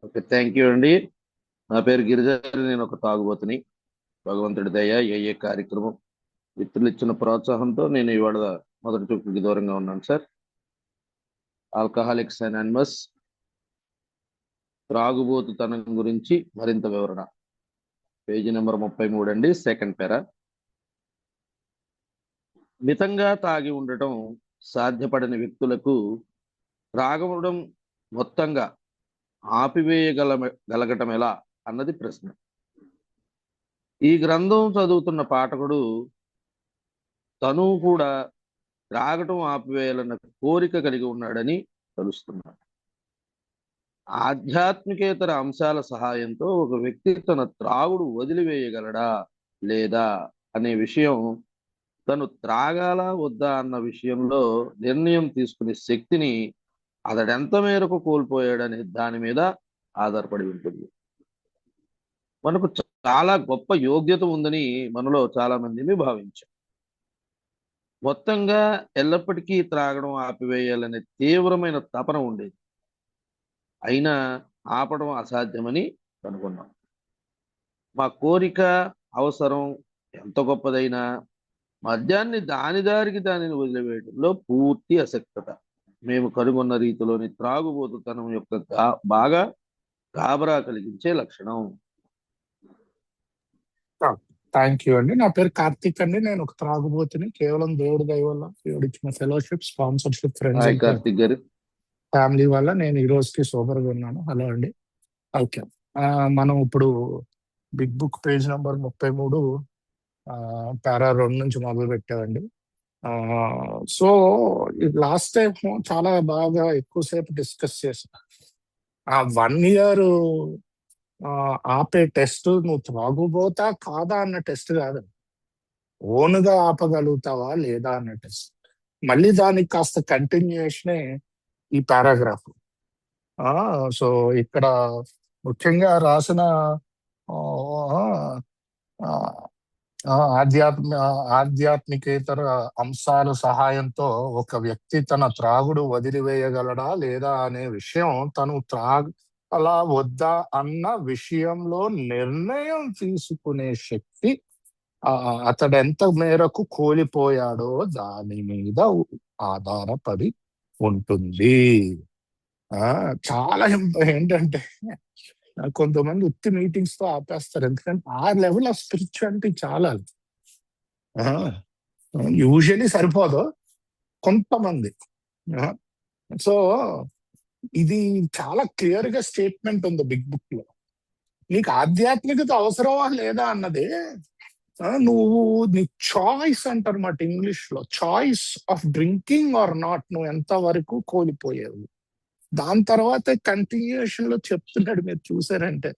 Okay, thank you అండి. నా పేరు గిరిజారి, నేను ఒక తాగుబోతుని. భగవంతుడి దయ, ఏ కార్యక్రమం మిత్రులు ఇచ్చిన ప్రోత్సాహంతో నేను ఇవాళ మొదటి చూపుకి దూరంగా ఉన్నాను సార్. ఆల్కహాలిక్స్ అనానిమస్ త్రాగుబోతుతనం గురించి మరింత వివరణ. పేజీ నెంబర్ 33 అండి, సెకండ్ పేరా. మితంగా తాగి ఉండటం సాధ్యపడని వ్యక్తులకు త్రాగడం మొత్తంగా గలగటం ఎలా అన్నది ప్రశ్న. ఈ గ్రంథం చదువుతున్న పాఠకుడు తను కూడా త్రాగటం ఆపివేయాలన్న కోరిక కలిగి ఉన్నాడని తెలుస్తున్నాడు. ఆధ్యాత్మికేతర అంశాల సహాయంతో ఒక వ్యక్తి తన త్రాగుడు వదిలివేయగలడా లేదా అనే విషయం, తను త్రాగాలా వద్దా అన్న విషయంలో నిర్ణయం తీసుకునే శక్తిని అతడెంత మేరకు కోల్పోయాడనే దాని మీద ఆధారపడి ఉంటుంది. మనకు చాలా గొప్ప యోగ్యత ఉందని మనలో చాలా మందిని భావించాం. మొత్తంగా ఎల్లప్పటికీ త్రాగడం ఆపివేయాలనే తీవ్రమైన తపన ఉండేది. అయినా ఆపడం అసాధ్యమని కనుగొన్నాం. మా కోరిక, అవసరం ఎంత గొప్పదైనా మద్యాన్ని దాని దారికి దానిని వదిలివేయడంలో పూర్తి అసక్తత మేము కనుగొన్న రీతిలోని త్రాగుబోతుతనం యొక్క బాగా గాబరా కలిగించే లక్షణం. థ్యాంక్ యూ అండి. నా పేరు కార్తీక్ అండి. నేను ఒక త్రాగుబోతుని. కేవలం దేవుడి దయ వల్ల, దేవుడు ఇచ్చిన ఫెలోషిప్, స్పాన్సర్షిప్, ఫ్రెండ్స్, కార్తీక్ గారు, ఫ్యామిలీ వల్ల నేను ఈ రోజుకి సోబర్ గా ఉన్నాను. హలో అండి. ఓకే, మనం ఇప్పుడు బిగ్ బుక్ పేజ్ నెంబర్ 33 పారా 2 నుంచి మొదలు పెట్టామండి. సో లాస్ట్ టైం చాలా బాగా ఎక్కువసేపు డిస్కస్ చేసాం. ఆ 1 year ఆపే టెస్ట్ నువ్వు త్రాగుబోతా కాదా అన్న టెస్ట్ కాదు, ఓన్గా ఆపగలుగుతావా లేదా అన్న టెస్ట్. మళ్ళీ దానికి కాస్త కంటిన్యూషనే ఈ పారాగ్రాఫ్. సో ఇక్కడ ముఖ్యంగా రాసిన ఆధ్యాత్మికేతర అంశాల సహాయంతో ఒక వ్యక్తి తన త్రాగుడు వదిలివేయగలడా లేదా అనే విషయం, తను అలా వద్దా అన్న విషయంలో నిర్ణయం తీసుకునే శక్తి అతడెంత మేరకు కోల్పోయాడో దాని మీద ఆధారపడి ఉంటుంది. చాలా ఏంటంటే కొంతమంది ఉత్తి మీటింగ్స్ తో ఆపేస్తారు, ఎందుకంటే ఆ లెవెల్ ఆఫ్ స్పిరిచువాలిటీ చాలా యూజువలీ సరిపోదు కొంతమంది. సో ఇది చాలా క్లియర్ గా స్టేట్మెంట్ ఉంది బిగ్ బుక్ లో. నీకు ఆధ్యాత్మికత అవసరమా లేదా అన్నది నువ్వు నీ చాయిస్ అంటారన్నమాట ఇంగ్లీష్ లో. Choice of drinking or not, నువ్వు ఎంత వరకు కోల్పోయావు. దాని తర్వాత కంటిన్యూషన్ లో చెప్తున్నాడు, మీరు చూసారంటే,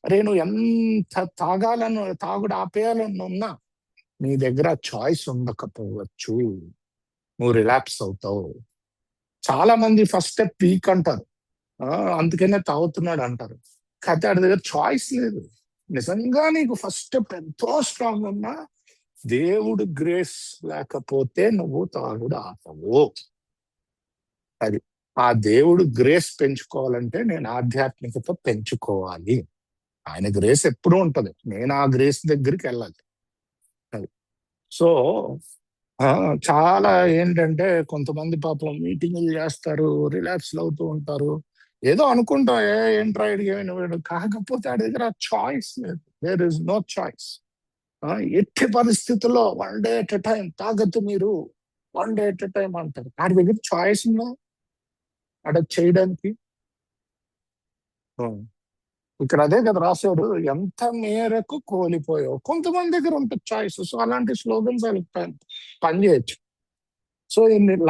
అరే నువ్వు ఎంత తాగుడు ఆపేయాలని ఉన్నా నీ దగ్గర చాయిస్ ఉండకపోవచ్చు, నువ్వు రిలాక్స్ అవుతావు. చాలా మంది ఫస్ట్ స్టెప్ వీక్ అంటారు, అందుకనే తాగుతున్నాడు అంటారు. కాకపోతే వాడి దగ్గర చాయిస్ లేదు. నిజంగా నీకు ఫస్ట్ స్టెప్ ఎంతో స్ట్రాంగ్ ఉన్నా దేవుడు గ్రేస్ లేకపోతే నువ్వు తాగుడు ఆపవు. అది ఆ దేవుడు గ్రేస్ పెంచుకోవాలంటే నేను ఆధ్యాత్మికత పెంచుకోవాలి. ఆయన గ్రేస్ ఎప్పుడూ ఉంటది, నేను ఆ గ్రేస్ దగ్గరికి వెళ్ళాలి. అది సో చాలా ఏంటంటే కొంతమంది పాపం మీటింగ్లు చేస్తారు, రిలాక్స్ అవుతూ ఉంటారు, ఏదో అనుకుంటాం ఏంట్రా ఏమైనా, కాకపోతే ఆడి దగ్గర చాయిస్ లేదు. There is no choice. ఎట్టి పరిస్థితుల్లో 1 day at a time తాగద్దు మీరు, 1 day at a time అంటారు. ఆడి దగ్గర చాయిస్ ఉందా అడ చేయడానికి? ఇక్కడ అదే కదా రాశాడు, ఎంత మేరకు కోల్పోయావు. కొంతమంది దగ్గర ఉంటుంది చాయిస్. సో అలాంటి స్లోగన్స్ వాళ్ళకి పనిచేయచ్చు. సో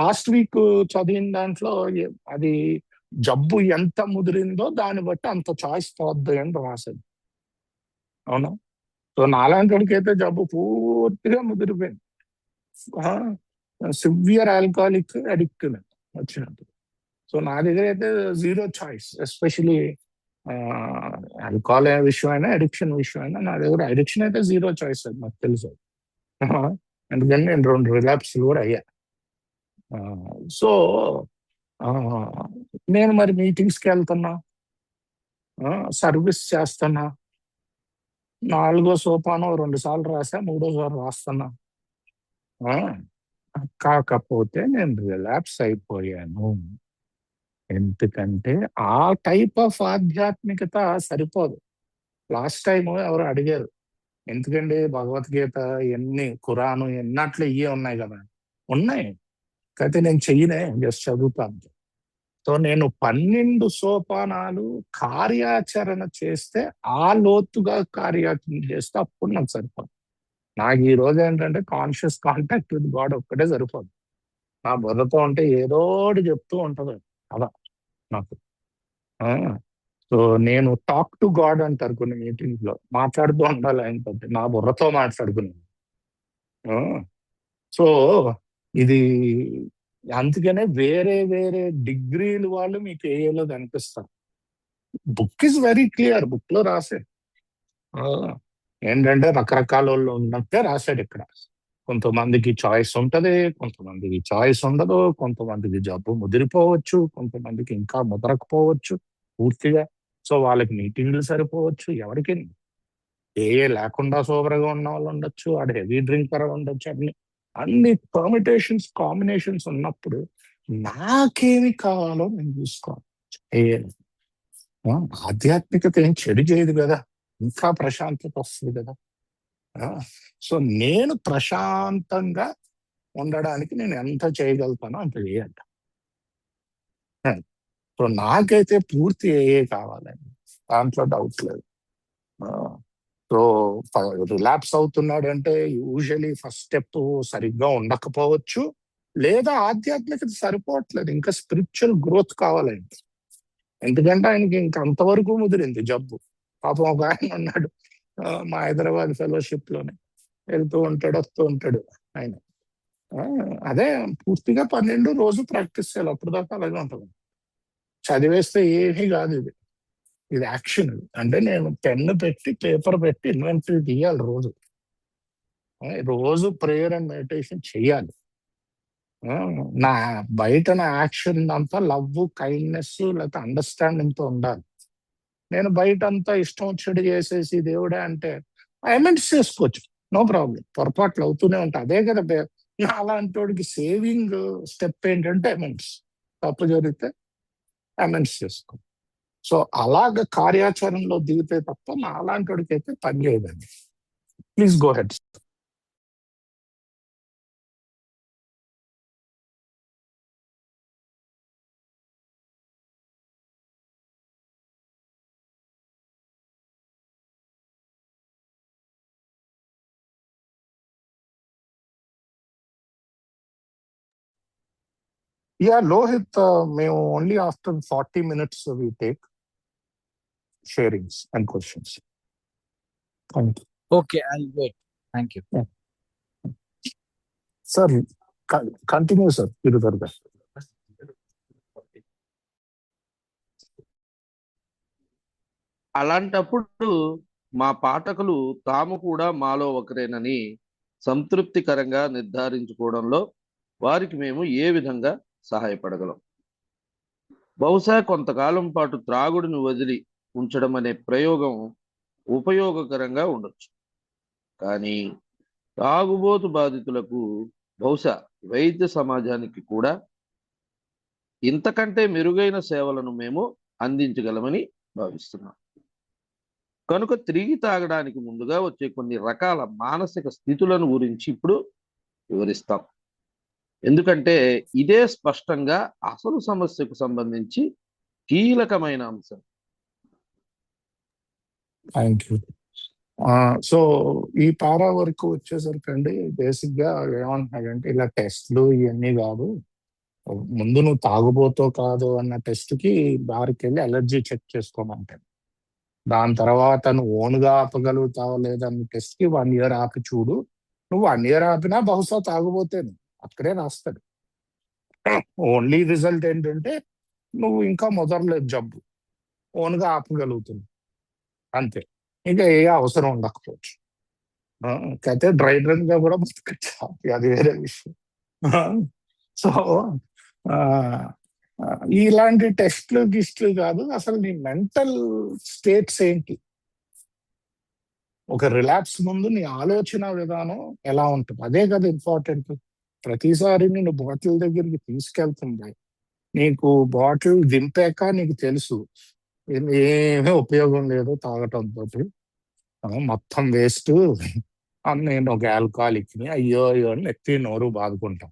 లాస్ట్ వీక్ చదివిన దాంట్లో అది జబ్బు ఎంత ముదిరిందో దాన్ని బట్టి అంత చాయిస్ పోద్ది అని రాశాడు. అవునా? సో నాలాంటి వాడికైతే జబ్బు పూర్తిగా ముదిరిపోయింది. సివియర్ ఆల్కహాలిక్ అడిక్ట్ వచ్చినట్టు. సో నా దగ్గర అయితే జీరో చాయిస్, ఎస్పెషలీ ఆల్కహాల్ విషయం అయినా అడిక్షన్ విషయం అయినా నా దగ్గర అడిక్షన్ అయితే జీరో చాయిస్ అది నాకు తెలుసు. అందుకని నేను 2 రిలాప్స్లు కూడా అయ్యా. సో నేను మరి మీటింగ్స్కి వెళ్తున్నా, సర్వీస్ చేస్తున్నా, 4వ సోపానం 2 సార్లు రాసా, 3వసారి రాస్తున్నా. ఆ, కాకపోతే నేను రిలాప్స్ అయిపోయాను. ఎందుకంటే ఆ టైప్ ఆఫ్ ఆధ్యాత్మికత సరిపోదు. లాస్ట్ టైం ఎవరు అడిగారు, ఎందుకండి భగవద్గీత ఎన్ని ఖురాను ఎన్నట్లు ఇవే ఉన్నాయి కదా. ఉన్నాయి, అయితే నేను చెయ్యనే, జస్ట్ చదువుతాను. సో నేను 12 సోపానాలు కార్యాచరణ చేస్తే, ఆ లోతుగా కార్యాచరణ చేస్తే అప్పుడు నాకు సరిపోదు. నాకు ఈ రోజు ఏంటంటే కాన్షియస్ కాంటాక్ట్ విత్ గాడ్ ఒక్కటే సరిపోదు. నా బుర్రతో ఉంటే ఏదో ఒకటి చెప్తూ ఉంటది అలా నాకు. ఆ, సో నేను టాక్ టు గాడ్ అంటారు కొన్ని మీటింగ్స్ లో, మాట్లాడుతూ ఉండాలి ఆయనతో, నా బుర్రతో మాట్లాడుకున్నాను. సో ఇది అందుకనే వేరే వేరే డిగ్రీలు వాళ్ళు మీకు ఏఏలో కనిపిస్తారు. Book is very clear, book లో రాసే ఆ, ఏంటంటే రకరకాల వాళ్ళు ఉన్నట్టే రాశాడు ఇక్కడ. కొంతమందికి చాయిస్ ఉంటది, కొంతమందికి చాయిస్ ఉండదు, కొంతమందికి జబ్బు ముదిరిపోవచ్చు, కొంతమందికి ఇంకా ముదరకపోవచ్చు పూర్తిగా. సో వాళ్ళకి మీటింగ్లు సరిపోవచ్చు, ఎవరికి ఏ లేకుండా సోబర్గా ఉన్న వాళ్ళు ఉండొచ్చు, ఆడు హెవీ డ్రింకర్ ఉండొచ్చు. అన్ని అన్ని పర్మిటేషన్స్ కాంబినేషన్స్ ఉన్నప్పుడు నాకేమి కావాలో నేను చూసుకోవాలి. ఆ, ఆధ్యాత్మికత ఏం చెడు చేయదు కదా, ఇంకా ప్రశాంతత వస్తుంది కదా. సో నేను ప్రశాంతంగా ఉండడానికి నేను ఎంత చేయగలుగుతానో అంత చేయాలి. సో నాకైతే పూర్తి ఏఏ కావాలండి, దాంట్లో డౌట్ లేదు. సో రిలాప్స్ అవుతున్నాడు అంటే యూజువలీ ఫస్ట్ స్టెప్ సరిగ్గా ఉండకపోవచ్చు, లేదా ఆధ్యాత్మికత సరిపోవట్లేదు, ఇంకా స్పిరిచువల్ గ్రోత్ కావాలండి. ఎందుకంటే ఆయనకి ఇంకా అంతవరకు ముదిరింది జబ్బు. పాపం ఒక ఆయన ఉన్నాడు, మా హైదరాబాద్ ఫెలోషిప్ లోనే వెళ్తూ ఉంటాడు వస్తూ ఉంటాడు ఆయన. అదే పూర్తిగా 12 రోజు ప్రాక్టీస్ చేయాలి, అప్పుడు దాకా అలాగే ఉంటుంది. చదివేస్తే ఏమీ కాదు ఇది, ఇది యాక్షన్. అంటే నేను పెన్ను పెట్టి పేపర్ పెట్టి ఇన్వెంటరీ తీయాలి రోజు. రోజు ప్రేయర్ అండ్ మెడిటేషన్ చెయ్యాలి. నా బయట నా యాక్షన్ అంతా లవ్, కైండ్నెస్ లేకపోతే అండర్స్టాండింగ్ తో ఉండాలి. నేను బయట అంతా ఇష్టం వచ్చేది చేసేసి దేవుడే అంటే అమెండ్స్ చేసుకోవచ్చు, నో ప్రాబ్లం. పొరపాట్లు అవుతూనే ఉంటాయి, అదే కదా అలాంటి వాడికి సేవింగ్ స్టెప్ ఏంటంటే అమెండ్స్. తప్పు జరిగితే అమెండ్స్ చేసుకో. సో అలాగ కార్యాచరణలో దిగితే తప్ప నా అలాంటి వాడికి అయితే పని చేయదండి. Please go head. Ya Lohit, మేము only after 40 minutes we take sharings and questions. Thank you. Okay, I'll wait. Thank you. Sir continue sir, Giridhar garu. అలాంటప్పుడు మా పాఠకులు తాము కూడా మాలో ఒకరేనని సంతృప్తికరంగా నిర్ధారించుకోవడంలో వారికి మేము ఏ విధంగా సహాయపడగలం? బహుశా కొంతకాలం పాటు త్రాగుడిని వదిలి ఉంచడం అనే ప్రయోగం ఉపయోగకరంగా ఉండొచ్చు, కానీ తాగుబోతు బాధితులకు, బహుశా వైద్య సమాజానికి కూడా ఇంతకంటే మెరుగైన సేవలను మేము అందించగలమని భావిస్తున్నాం. కనుక తిరిగి తాగడానికి ముందుగా వచ్చే కొన్ని రకాల మానసిక స్థితులను గురించి ఇప్పుడు వివరిస్తాం. ఎందుకంటే ఇదే స్పష్టంగా అసలు సమస్యకు సంబంధించి కీలకమైన అంశం. Thank you. సో ఈ పారా వరకు వచ్చేసరికి అండి, బేసిక్ గా ఏమంటున్నాడంటే ఇలా టెస్ట్లు ఇవన్నీ కాదు, ముందు నువ్వు తాగుబోతో కాదు అన్న టెస్ట్ కి బారికి వెళ్ళి అలర్జీ చెక్ చేసుకోమంటాడు. దాని తర్వాత నువ్వు ఓన్గా ఆపగలుగుతావా లేదన్న టెస్ట్ కి 1 year ఆపి చూడు. నువ్వు 1 year ఆపినా బహుశా తాగుబోతేను అక్కడే రాస్తాడు. ఓన్లీ రిజల్ట్ ఏంటంటే నువ్వు ఇంకా మొదలలేదు జబ్బు, ఓన్గా ఆపగలుగుతున్నావు అంతే, ఇంకా ఏ అవసరం ఉండకపోవచ్చు. అయితే డ్రై రన్ గా కూడా బతకచ్చు, అది వేరే విషయం. సో ఇలాంటి టెస్ట్లు గిస్ట్లు కాదు, అసలు నీ మెంటల్ స్టేట్స్ ఏంటి, ఒక రిలాప్స్ ముందు నీ ఆలోచన విధానం ఎలా ఉంటుంది, అదే కదా ఇంపార్టెంట్. ప్రతిసారి నేను బాటిల్ దగ్గరికి తీసుకెళ్తుంది, నీకు బాటిల్ దింపాక నీకు తెలుసు ఏమీ ఉపయోగం లేదు తాగటంతో, మొత్తం వేస్ట్ అని నేను ఒక ఆల్కహాలిక్ ని అయ్యో అయ్యో అని నెత్తి నోరు బాదుకుంటాం.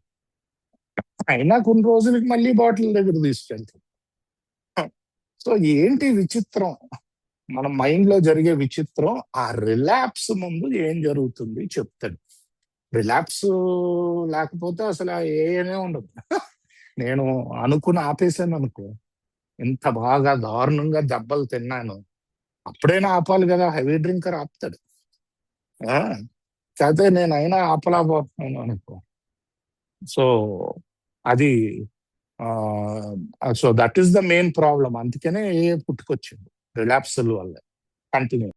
అయినా కొన్ని రోజులకి మళ్ళీ బాటిల్ దగ్గర తీసుకెళ్తాం. సో ఏంటి విచిత్రం, మన మైండ్ లో జరిగే విచిత్రం, ఆ రిలాప్స్ ముందు ఏం జరుగుతుంది చెప్తాడు. రిలాప్స్ లేకపోతే అసలు ఏమీ ఉండదు. నేను అనుకుని ఆపేసాను అనుకో, ఇంత బాగా దారుణంగా దెబ్బలు తిన్నాను, అప్పుడైనా ఆపాలి కదా, హెవీ డ్రింకర్ ఆపుతాడు. కాకపోతే నేను అయినా ఆపలేకపోతున్నాను అనుకో. సో అది so that is the main problem. అందుకనే పుట్టుకొచ్చింది రిలాప్స్ వల్ల. కంటిన్యూ.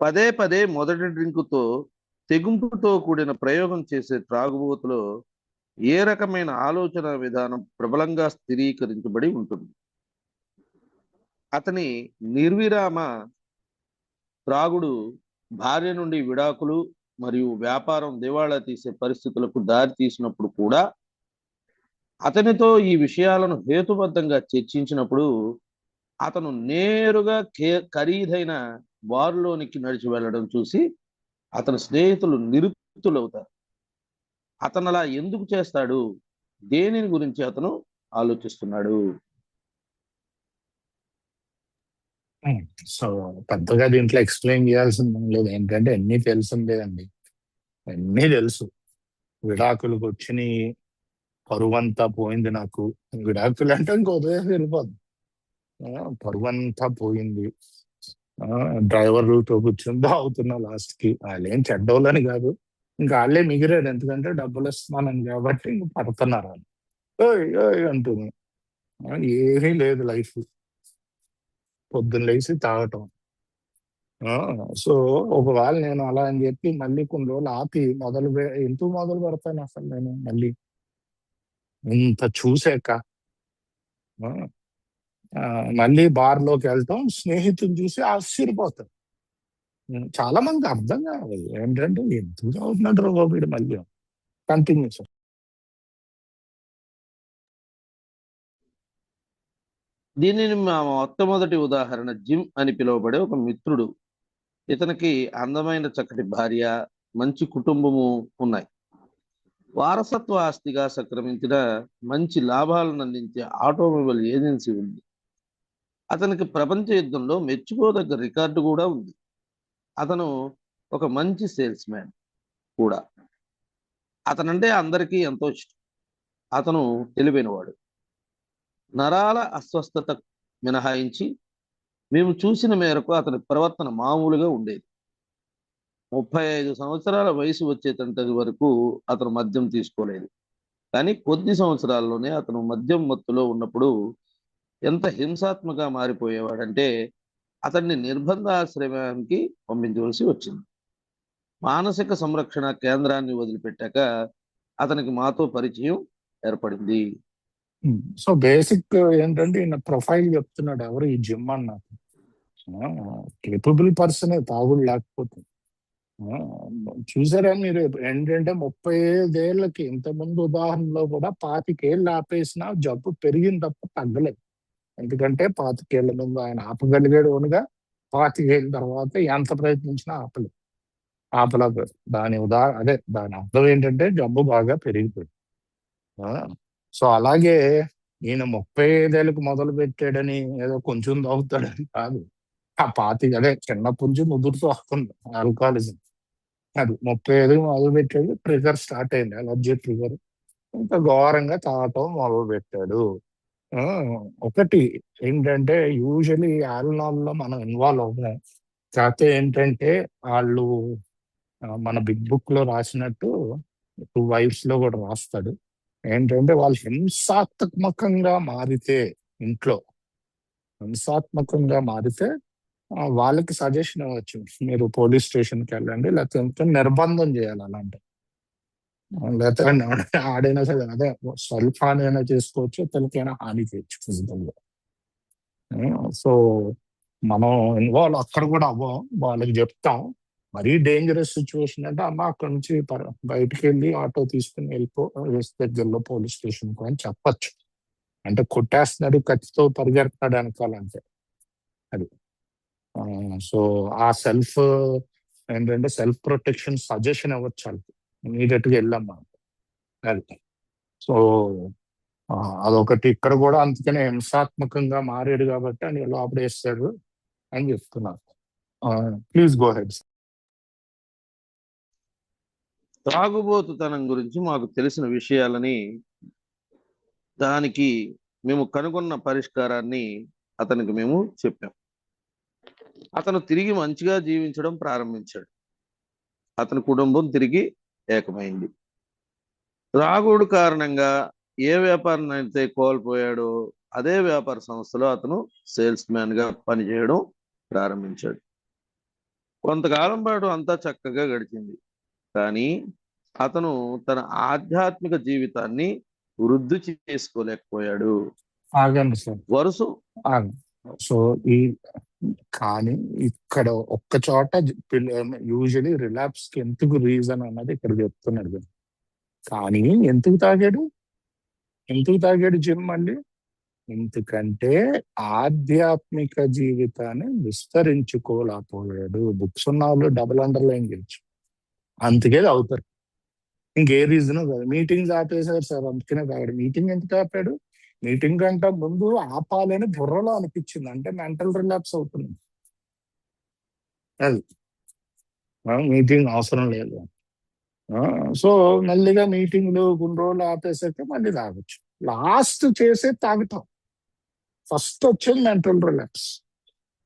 పదే పదే మొదటి డ్రింకుతో తెగింపుతో కూడిన ప్రయోగం చేసే త్రాగుబోతులో ఏ రకమైన ఆలోచన విధానం ప్రబలంగా స్థిరీకరించబడి ఉంటుంది. అతని నిర్విరామ త్రాగుడు భార్య నుండి విడాకులు మరియు వ్యాపారం దివాళా తీసే పరిస్థితులకు దారి తీసినప్పుడు కూడా, అతనితో ఈ విషయాలను హేతుబద్ధంగా చర్చించినప్పుడు అతను నేరుగా ఖరీదైన బారులోనికి నడిచి వెళ్ళడం చూసి అతని స్నేహితులు నిరుక్తులవుతారు. అతను అలా ఎందుకు చేస్తాడు, దేనిని గురించి అతను ఆలోచిస్తున్నాడు. సో పెద్దగా దీంట్లో ఎక్స్ప్లెయిన్ చేయాల్సింది లేదు, ఏంటంటే అన్నీ తెలిసిందేదండి, అన్నీ తెలుసు. విడాకులకు వచ్చినాయి, పరువంతా పోయింది నాకు. విడాకులు అంటే ఇంకో ఉదయం వెళ్ళిపోద్ది, పరువంతా పోయింది. డ్రైవర్లతో కూర్చొని తాగుతున్నా లాస్ట్ కి. వాళ్ళేం చెడ్డోళ్ళని కాదు, ఇంకా వాళ్ళే మిగిరారు, ఎందుకంటే డబ్బులు ఇస్తున్నానని కాబట్టి ఇంక పడుతున్నారు వాళ్ళు. అంటుంది, ఏమీ లేదు లైఫ్, పొద్దున్న లేచి తాగటం. సో ఒకవేళ నేను అలా అని చెప్పి మళ్ళీ కొన్ని రోజులు ఆపి ఎందుకు మొదలు పెడతాను అసలు నేను మళ్ళీ ఇంత చూసాక. మళ్ళీ బార్లోకి వెళ్తాం, స్నేహితులు చూసి ఆశ్చర్యపోతారు. చాలా మంది అర్థం కావాలి ఏంటంటే ఎందుకు అవుతున్నాడు వీడు మళ్ళీ. Continue sir. దీనిని మా మొట్టమొదటి ఉదాహరణ జిమ్ అని పిలువబడే ఒక మిత్రుడు. ఇతనికి అందమైన చక్కటి భార్య, మంచి కుటుంబము ఉన్నాయి. వారసత్వ ఆస్తిగా సంక్రమించిన మంచి లాభాలను అందించే ఆటోమొబైల్ ఏజెన్సీ ఉంది. అతనికి ప్రపంచ యుద్ధంలో మెచ్చుకోదగ్గ రికార్డు కూడా ఉంది. అతను ఒక మంచి సేల్స్ మ్యాన్ కూడా. అతనంటే అందరికీ ఎంతో ఇష్టం. అతను తెలివైనవాడు. నరాల అస్వస్థత మినహాయించి మేము చూసిన మేరకు అతని ప్రవర్తన మామూలుగా ఉండేది. 35 సంవత్సరాల వయసు వచ్చేటంతటి వరకు అతను మద్యం తీసుకోలేదు. కానీ కొద్ది సంవత్సరాల్లోనే అతను మద్యం మత్తులో ఉన్నప్పుడు ఎంత హింసాత్మకంగా మారిపోయేవాడంటే అతన్ని నిర్బంధ ఆశ్రయానికి పంపించవలసి వచ్చింది. మానసిక సంరక్షణ కేంద్రాన్ని వదిలిపెట్టాక అతనికి మాతో పరిచయం ఏర్పడింది. సో బేసిక్ ఏంటంటే ఈయన ప్రొఫైల్ చెప్తున్నాడు, ఎవరు ఈ జిమ్ అన్నారు, కేపబుల్ పర్సన్, తాగుడు లేకపోతే. చూసారా మీరు ఏంటంటే 35 ఏళ్ళకి, ఇంతకుముందు ఉదాహరణలో కూడా 25 ఏళ్ళు ఆపేసినా జబ్బు పెరిగింది తప్ప తగ్గలేదు. ఎందుకంటే 25 ఏళ్ళ ముందు ఆయన ఆపగలిగాడు ఓనుగా, 25 ఏళ్ళ తర్వాత ఎంత ప్రయత్నించినా ఆపలేదు. దాని అర్థం ఏంటంటే జబ్బు బాగా పెరిగిపోయింది. సో అలాగే ఈయన 35 ఏళ్ళకి మొదలు పెట్టాడని ఏదో కొంచెం తాగుతాడని కాదు, ఆ 25 అదే చిన్నప్పటి నుంచి ముదురుతూ వస్తుంది ఆల్కహాలిజం. అది 35 మొదలు పెట్టాడు, ట్రిగర్ స్టార్ట్ అయింది, అలర్జీ ట్రిగర్, ఇంకా ఘోరంగా తాగటం మొదలు పెట్టాడు. ఒకటి ఏంటంటే యూజువలీ ఆల్కహాల్లో మనం ఇన్వాల్వ్ అవుతాం, కాకపోతే ఏంటంటే వాళ్ళు మన బిగ్ బుక్ లో రాసినట్టు 2 వైఫ్స్ లో కూడా రాస్తాడు, ఏంటంటే వాళ్ళు హింసాత్మకంగా మారితే, ఇంట్లో హింసాత్మకంగా మారితే వాళ్ళకి సజెషన్ ఇవ్వచ్చు, మీరు పోలీస్ స్టేషన్కి వెళ్ళండి, లేకపోతే నిర్బంధం చేయాలి అలాంటి. లేకపోతే ఆడైనా సరే అదే సెల్ఫ్ హాని అయినా చేసుకోవచ్చు, తనకైనా హాని చేయొచ్చు ఫిజికల్ గా. సో మనం ఇన్వాల్వ్ అక్కడ కూడా అవ్వం, వాళ్ళకి చెప్తాం. మరీ డేంజరస్ సిచ్యువేషన్ అంటే అమ్మ అక్కడ నుంచి బయటికి వెళ్ళి ఆటో తీసుకుని వెళ్ళిపో, దగ్గరలో పోలీస్ స్టేషన్ కు అని చెప్పచ్చు. అంటే కొట్టేస్తున్నాడు, కత్తితో పరిగెడతాడు వెనకాలంటే అది. సో ఆ సెల్ఫ్ ఏంటంటే సెల్ఫ్ ప్రొటెక్షన్ సజెషన్ ఇవ్వచ్చు వాళ్ళకి, ఇమీడియట్ గా వెళ్ళాం మనం అది. సో అదొకటి. ఇక్కడ కూడా అందుకనే హింసాత్మకంగా మారాడు కాబట్టి అని లోపడేస్తాడు అని చెప్తున్నారు. Please go head. త్రాగుబోతుతనం గురించి మాకు తెలిసిన విషయాలని, దానికి మేము కనుగొన్న పరిష్కారాన్ని అతనికి మేము చెప్పాం. అతను తిరిగి మంచిగా జీవించడం ప్రారంభించాడు. అతని కుటుంబం తిరిగి ఏకమైంది. త్రాగుడు కారణంగా ఏ వ్యాపారం అయితే కోల్పోయాడో అదే వ్యాపార సంస్థలో అతను సేల్స్ మ్యాన్ గా పనిచేయడం ప్రారంభించాడు. కొంతకాలం పాటు అంతా చక్కగా గడిచింది. కానీ అతను తన ఆధ్యాత్మిక జీవితాన్ని వృద్ధి చేసుకోలేకపోయాడు. ఆగండి సార్, వరుస ఆగండి. సో ఈ కానీ ఇక్కడ ఒక్క చోట యూజువలీ రిలాప్స్ కి ఎందుకు రీజన్ అన్నది ఇక్కడ చెప్తున్నాడు కదా. కానీ ఎందుకు తాగాడు జిమ్ మళ్ళీ? ఎందుకంటే ఆధ్యాత్మిక జీవితాన్ని విస్తరించుకోలేకపోయాడు. బుక్స్ ఉన్న వాళ్ళు డబుల్ అండర్లైన్ చేయొచ్చు, అందుకే అవుతారు. ఇంకే రీజన్ కాదు. మీటింగ్స్ ఆపేశారు సార్, అందుకనే తాగాడు. మీటింగ్ ఎందుకు ఆపాడు? మీటింగ్ కంటే ముందు ఆపాలని బుర్రలో అనిపించింది, అంటే మెంటల్ రిలాప్స్ అవుతుంది అది. మీటింగ్ అవసరం లేదు. సో మెల్లిగా మీటింగ్లు కొన్ని రోజులు ఆపేసాక మళ్ళీ తాగొచ్చు. లాస్ట్ చేసే తాగుతాం, ఫస్ట్ వచ్చేది మెంటల్ రిలాప్స్.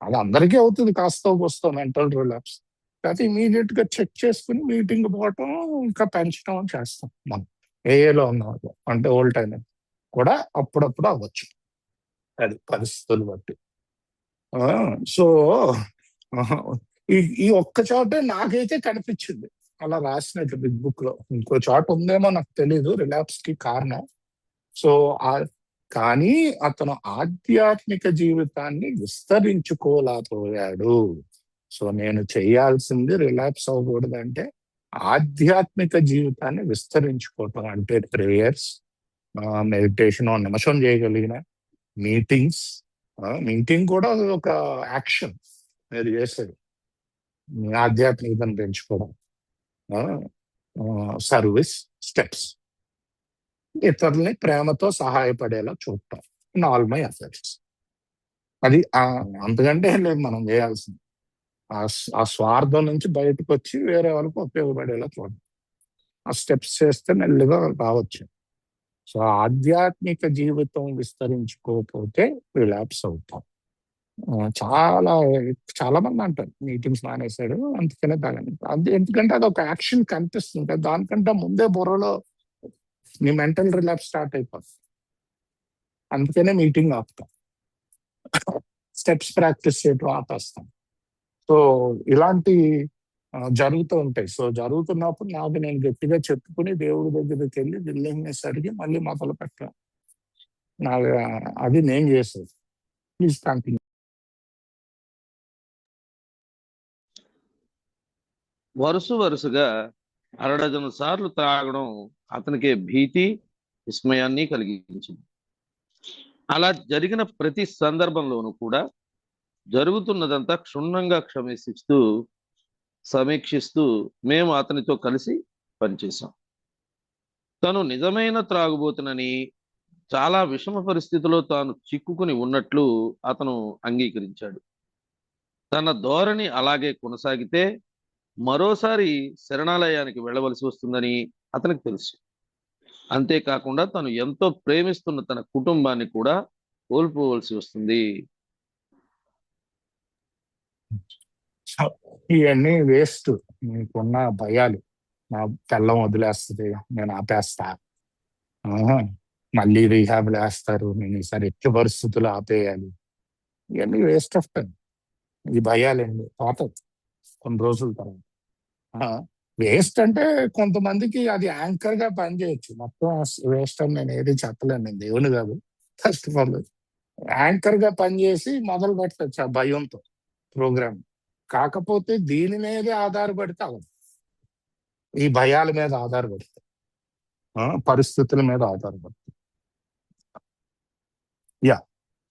అది అందరికీ అవుతుంది కాస్త వస్తాం మెంటల్ రిలాప్స్. కాకపోతే ఇమీడియట్ గా చెక్ చేసుకుని మీటింగ్ పోవటం ఇంకా పెంచడం చేస్తాం మనం. ఏఏలో ఉన్న వాళ్ళు అంటే ఓల్డ్ టైం కూడా అప్పుడప్పుడు అవ్వచ్చు, అది పరిస్థితులు బట్టి. సో ఈ ఒక్క చోటే నాకైతే కనిపించింది అలా రాసినట్టు బిగ్ బుక్ లో. ఇంకో చోట ఉందేమో నాకు తెలీదు రిలాప్స్ కి కారణం. సో కానీ అతను ఆధ్యాత్మిక జీవితాన్ని విస్తరించుకోలేకపోయాడు. సో నేను చేయాల్సింది రిలాప్స్ అవ్వకూడదంటే ఆధ్యాత్మిక జీవితాన్ని విస్తరించుకోవటం, అంటే ప్రేయర్స్, మెడిటేషన్, నిమిషం చేయగలిగిన మీటింగ్స్. మీటింగ్ కూడా ఒక యాక్షన్ మీరు చేసేది, మీ ఆధ్యాత్మికతను పెంచుకోవడం. సర్వీస్, స్టెప్స్, ఇతరుల్ని ప్రేమతో సహాయపడేలా చూడటం, ఆల్ మై ఎఫర్ట్స్. అది అంతకంటే లేదు మనం చేయాల్సింది. ఆ స్వార్థం నుంచి బయటకు వచ్చి వేరే వాళ్ళకి ఉపయోగపడేలా చూడడం. ఆ స్టెప్స్ చేస్తే మెల్లిగా రావచ్చు. సో ఆధ్యాత్మిక జీవితం విస్తరించుకోకపోతే రిలాప్స్ అవుతాం. చాలా మంది అంటారు మీటింగ్స్ మానేశాడు అందుకనే తాగండి. అది ఎందుకంటే అది ఒక యాక్షన్ కనిపిస్తుంది కదా, దానికంటే ముందే బుర్రలో నీ మెంటల్ రిలాప్స్ స్టార్ట్ అయిపోతుంది. అందుకనే మీటింగ్ ఆపుతాం, స్టెప్స్ ప్రాక్టీస్ చేయడం ఆపేస్తాం. సో ఇలాంటి జరుగుతూ ఉంటాయి. సో జరుగుతున్నప్పుడు నాకు నేను గట్టిగా చెప్పుకుని దేవుడి దగ్గరికి వెళ్ళి విల్లింగ్నెస్ అడిగి మళ్ళీ మొదలు పెట్టాను. అది నేను చేసేది. Please continue. వరుసగా అరడజను సార్లు త్రాగడం అతనికి భీతి, విస్మయాన్ని కలిగించింది. అలా జరిగిన ప్రతి సందర్భంలోనూ కూడా జరుగుతున్నదంతా క్షుణ్ణంగా సమీక్షిస్తూ మేము అతనితో కలిసి పనిచేశాం. తను నిజమైన త్రాగుబోతునని, చాలా విషమ పరిస్థితిలో తాను చిక్కుకుని ఉన్నట్లు అతను అంగీకరించాడు. తన ధోరణి అలాగే కొనసాగితే మరోసారి శరణాలయానికి వెళ్ళవలసి వస్తుందని అతనికి తెలుసు. అంతేకాకుండా తను ఎంతో ప్రేమిస్తున్న తన కుటుంబాన్ని కూడా కోల్పోవలసి వస్తుంది. ఇవన్నీ వేస్ట్. మీకున్న భయాలు, నా తెల్లం వదిలేస్తుంది, నేను ఆపేస్తా, మళ్ళీ రీహాబ్ వేస్తారు, నేను ఈసారి ఎట్టి పరిస్థితులు ఆపేయాలి, ఇవన్నీ వేస్ట్ ఆఫ్ టైం. ఈ భయాలండి పోతాయి కొన్ని రోజుల తర్వాత. వేస్ట్ అంటే కొంతమందికి అది యాంకర్ గా పనిచేయచ్చు. మొత్తం వేస్ట్ అని నేను ఏది చెప్పలేను, నేను దేవుని కాదు. ఫస్ట్ ఆఫ్ ఆల్ యాంకర్ గా పనిచేసి మొదలు పెట్టచ్చు ఆ భయంతో ప్రోగ్రామ్. కాకపోతే దీని మీదే ఆధారపడితే అవ్వదు, ఈ భయాల మీద ఆధారపడితే, పరిస్థితుల మీద ఆధారపడితే. యా,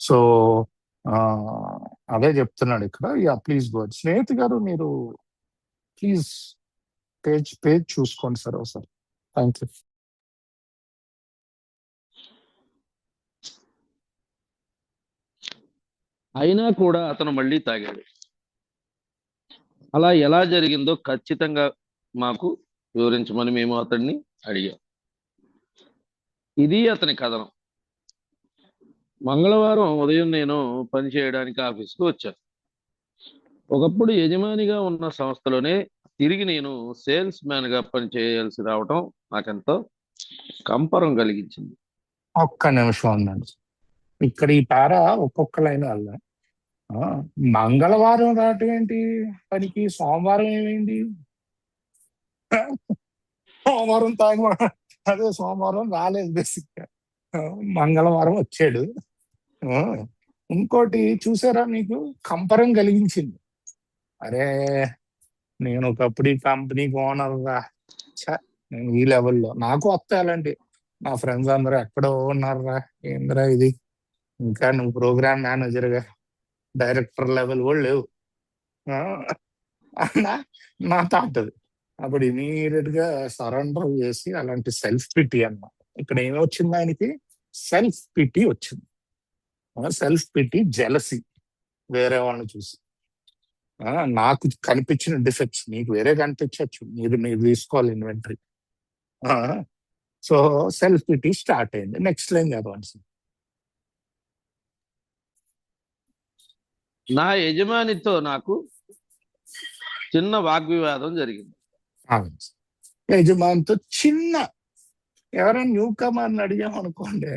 సో అదే చెప్తున్నాడు ఇక్కడ. Yeah, please go. స్నేహితు గారు మీరు ప్లీజ్ పేజ్ చూసుకోండి సార్ ఒకసారి. Thank you. అయినా కూడా అతను మళ్ళీ తాగాడు. అలా ఎలా జరిగిందో ఖచ్చితంగా మాకు వివరించమని మేము అతన్ని అడిగాం. ఇది అతని కథనం. మంగళవారం ఉదయం నేను పని చేయడానికి ఆఫీస్కి వచ్చాను. ఒకప్పుడు యజమానిగా ఉన్న సంస్థలోనే తిరిగి నేను సేల్స్ మ్యాన్ గా పనిచేయాల్సి రావటం నాకెంతో కంపరం కలిగించింది. ఒక్క నిమిషం ఉందండి. ఇక్కడ ఈ పార ఒక్కొక్క లైన్ వల్ల మంగళవారం రావటం ఏంటి పనికి, సోమవారం ఏమైంది? సోమవారం అదే సోమవారం రాలేదు బేసిక్ గా, మంగళవారం వచ్చాడు. ఇంకోటి చూసారా, మీకు కంపరం కలిగించింది. అరే నేను ఒకప్పుడు ఈ కంపెనీకి ఓనర్ రా, నేను ఈ లెవెల్లో నాకు వస్తాయి అలాంటి. నా ఫ్రెండ్స్ అందరూ ఎక్కడో ఉన్నారా, ఏంద్రా ఇది, ఇంకా నువ్వు ప్రోగ్రామ్ మేనేజర్ గా డైరెక్టర్ లెవెల్ కూడా లేవు నా థాట్ అది. అప్పుడు ఇమీడియట్ గా సరెండర్ చేసి అలాంటి సెల్ఫ్ పిటి అన్నమాట. ఇక్కడ ఏమి వచ్చింది ఆయనకి? సెల్ఫ్ పిటి వచ్చింది. సెల్ఫ్ పిటి, జెలసీ, వేరే వాళ్ళని చూసి. నాకు కనిపించిన డిఫెక్ట్స్ మీకు వేరే కనిపించవచ్చు, మీరు తీసుకోవాలి inventory. So self PT start అయింది. నెక్స్ట్ లైన్ చదవండి. నా యజమానితో నాకు చిన్న వాగ్వివాదం జరిగింది. యజమానితో చిన్న, ఎవరైనా న్యూ కమర్ని అడిగాం అనుకోండి,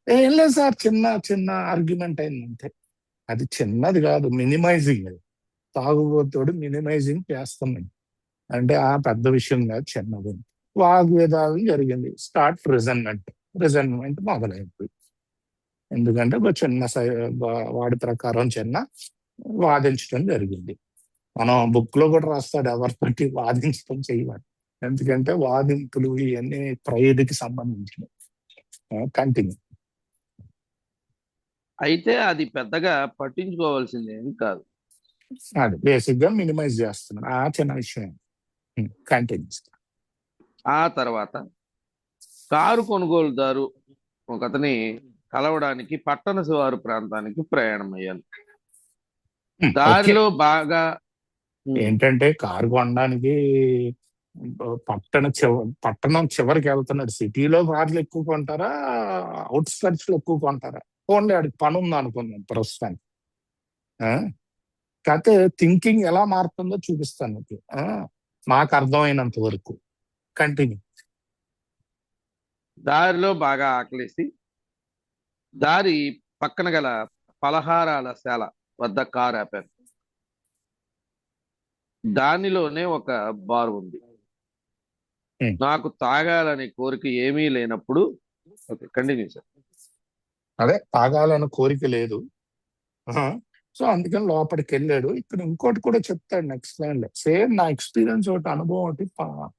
ఏం లేదు సార్, చిన్న ఆర్గ్యుమెంట్ అయింది అంతే. అది చిన్నది కాదు, మినిమైజింగ్. అది తాగుబోతుడు మినిమైజింగ్ చేస్తున్నాడు అంటే ఆ పెద్ద విషయం కాదు, చిన్నది. వాగ్వేదాలు జరిగింది. స్టార్ట్ రిజన్మెంట్ మొదలైంది. ఎందుకంటే ఒక చిన్న వాడి ప్రకారం చిన్న వాదించడం జరిగింది. మనం బుక్ లో కూడా రాస్తాడు, ఎవరితోటి వాదించడం చేయవాలి. ఎందుకంటే వాదింపులు ఇవన్నీ ప్రైడ్కి సంబంధించినవి. కంటిన్యూ. అయితే అది పెద్దగా పట్టించుకోవాల్సింది ఏం కాదు. అది బేసిక్ గా మినిమైజ్ చేస్తున్నాడు, ఆ చిన్న విషయం. కంటిన్యూ. ఆ తర్వాత కారు కొనుగోలుదారు ఒకతని కలవడానికి పట్టణ శివారు ప్రాంతానికి ప్రయాణం అయ్యాను. దారిలో బాగా ఏంటంటే కారు కొనడానికి పట్టణం చివరికి వెళ్తున్నాడు. సిటీలో కార్లు ఎక్కువ కొంటారా, అవుట్స్కట్స్ లో ఎక్కువ కొంటారా? ఓన్లీ ఆడికి పని ఉంది అనుకుందాం ప్రస్తుతానికి. కాకపోతే థింకింగ్ ఎలా మారుతుందో చూపిస్తాను మీకు, మాకు అర్థమైనంత వరకు. కంటిన్యూ. దారిలో బాగా ఆకలేసి దారి పక్కన గల పలహారాల శాల వద్ద కారు ఆపాను. దానిలోనే ఒక బార్ ఉంది. నాకు తాగాలనే కోరిక ఏమీ లేనప్పుడు, కంటిన్యూ సార్. అదే తాగాలని కోరిక లేదు, సో అందుకని లోపలికి వెళ్ళాడు. ఇక్కడ ఇంకోటి కూడా చెప్తాడు నెక్స్ట్ లైన్ లో. సేమ్ నా ఎక్స్పీరియన్స్ ఒకటి, అనుభవం ఒకటి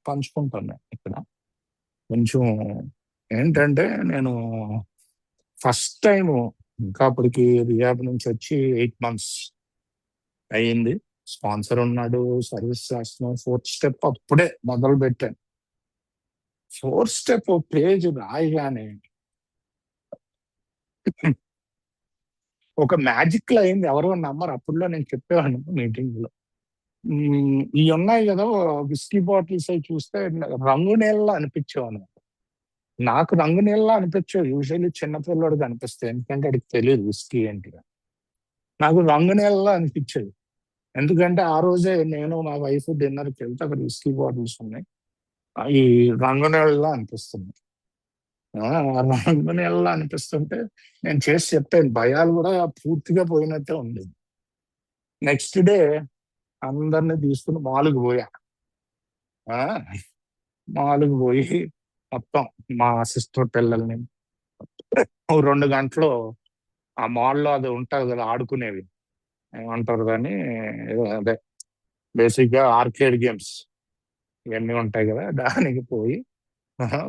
పంచుకుంటాను ఇక్కడ. కొంచెం ఏంటంటే నేను ఫస్ట్ టైం, ఇంకా అప్పటికి రియాబ్ నుంచి వచ్చి 8 months అయ్యింది. స్పాన్సర్ ఉన్నాడు, సర్వీస్ చేస్తున్నాం. 4th స్టెప్ అప్పుడే మొదలు పెట్టాను. 4th స్టెప్ పేజ్ రాయగానే ఒక మ్యాజిక్ లో అయింది. ఎవరో నమ్మరు, అప్పుడులో నేను చెప్పేవాడిని మీటింగ్ లో. ఇవి ఉన్నాయి కదా విస్కీ బాటిల్స్, అవి చూస్తే రంగు నీళ్ళలో అనిపించేవాను. నాకు రంగు నీళ్ళలో అనిపించేవి. యూజువల్లీ చిన్నపిల్లడికి అనిపిస్తాయి, ఎందుకంటే అడికి తెలియదు విస్కీ ఏంటిగా. నాకు రంగు నీళ్ళలో అనిపించేది. ఎందుకంటే ఆ రోజే నేను మా వైఫ్ డిన్నర్కి వెళ్తే అక్కడ విస్కీ బాటిల్స్ ఉన్నాయి, ఈ రంగు నీళ్ళలో అనిపిస్తుంది. రంగు నీళ్ళలో అనిపిస్తుంటే నేను చేసి చెప్పాను, భయాలు కూడా పూర్తిగా పోయినట్టే ఉండేది. నెక్స్ట్ డే అందరినీ తీసుకుని మాల్కి పోయా. ఆ, మామూలుగా పోయి మొత్తం మా సిస్టర్ పిల్లల్ని ఓ 2 గంటలు ఆ మాల్లో అది ఉంటుంది కదా ఆడుకునేవి, ఏమంటారు దాన్ని, ఏదో అదే బేసిక్ గా ఆర్కేడ్ గేమ్స్ ఇవన్నీ ఉంటాయి కదా, దానికి పోయి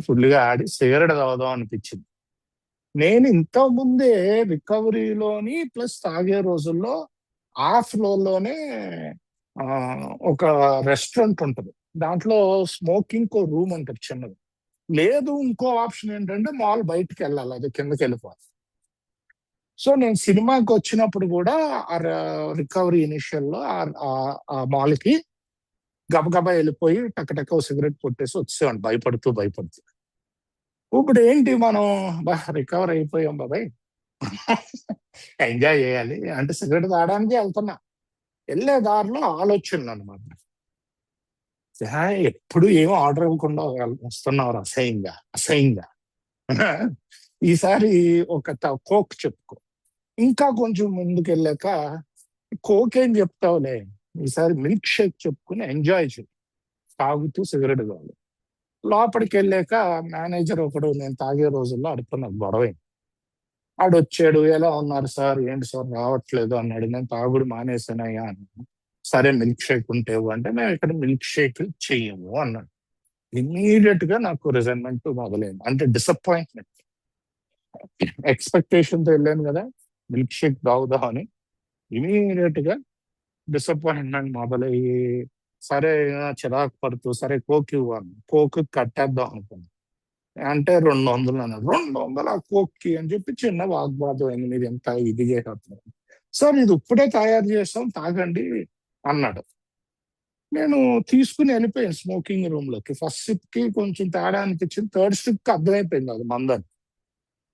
ఫుల్గా ఆడి సిగరెట్ తాగుదాం అనిపించింది. నేను ఇంత ముందే రికవరీలోని ప్లస్ తాగే రోజుల్లో ఆ ఫ్లోర్లోనే ఆ, ఒక రెస్టారెంట్ ఉంటుంది, దాంట్లో స్మోకింగ్ రూమ్ ఉంటుంది చిన్నది. లేదు, ఇంకో ఆప్షన్ ఏంటంటే మాల్ బయటికి వెళ్ళాలి, అది కిందకి వెళ్ళిపోవాలి. సో నేను సినిమాకి వచ్చినప్పుడు కూడా ఆ రికవరీ ఇనిషియల్ లో ఆ మాల్ కి గబగబా వెళ్ళిపోయి టక్ ఓ సిగరెట్ కొట్టేసి వచ్చేవాడిని భయపడుతూ భయపడుతూ. ఇప్పుడు ఏంటి, మనం రికవర్ అయిపోయాం బాబాయ్, ఎంజాయ్ చేయాలి అంటే సిగరెట్ తాగడానికి వెళ్తున్నా. వెళ్ళే దారిలో ఆలోచనలు అనమాట, ఎప్పుడు ఏం ఆర్డర్ ఇవ్వకుండా వస్తున్నారు అసహ్యంగా అసహ్యంగా. ఈసారి ఒక కోక్ చెప్పుకో, ఇంకా కొంచెం ముందుకు వెళ్ళాక కోక్ ఏం చెప్తావులే, ఈసారి మిల్క్ షేక్ చెప్పుకుని ఎంజాయ్ చేయి, తాగుతూ సిగరెట్ కావాలి. లోపలికి వెళ్ళాక మేనేజర్ ఒకడు నేను తాగే రోజుల్లో అడుగుతున్నా గొడవ. ఆడొచ్చాడు, ఎలా ఉన్నారు సార్, ఏంటి సార్ రావట్లేదు అన్నాడు. నేను తాగుడు మానేసానయ్యా అన్నాను. సరే మిల్క్ షేక్ ఉంటే ఇవ్వు అంటే, మేము ఇక్కడ మిల్క్ షేక్ చెయ్యము అన్నాడు. ఇమ్మీడియట్ గా నాకు రిజైన్మెంట్ మొదలైంది, అంటే డిసప్పాయింట్మెంట్. ఎక్స్పెక్టేషన్ తో వెళ్ళాను కదా మిల్క్ షేక్ తాగుదాం అని, ఇమీడియట్ గా డిసప్పాయింట్మెంట్ మొదలయ్యి, సరే చిరాకు పడుతూ సరే కోక్ ఇవ్వాలి, కోక్ కట్టేద్దాం అనుకున్నాను. అంటే 200 అన్నాడు. 200 కోక్కి అని చెప్పి చిన్న వాగ్వాదం అయింది, మీరు ఎంత ఇది చేస్తున్నారు సార్, ఇది ఇప్పుడే తయారు చేస్తాం తాగండి అన్నాడు. నేను తీసుకుని వెళ్ళిపోయాను స్మోకింగ్ రూమ్ లోకి. ఫస్ట్ సిప్ కి కొంచెం తేడా అనిపించింది, థర్డ్ సిప్ కి అర్థమైపోయింది అది మందని.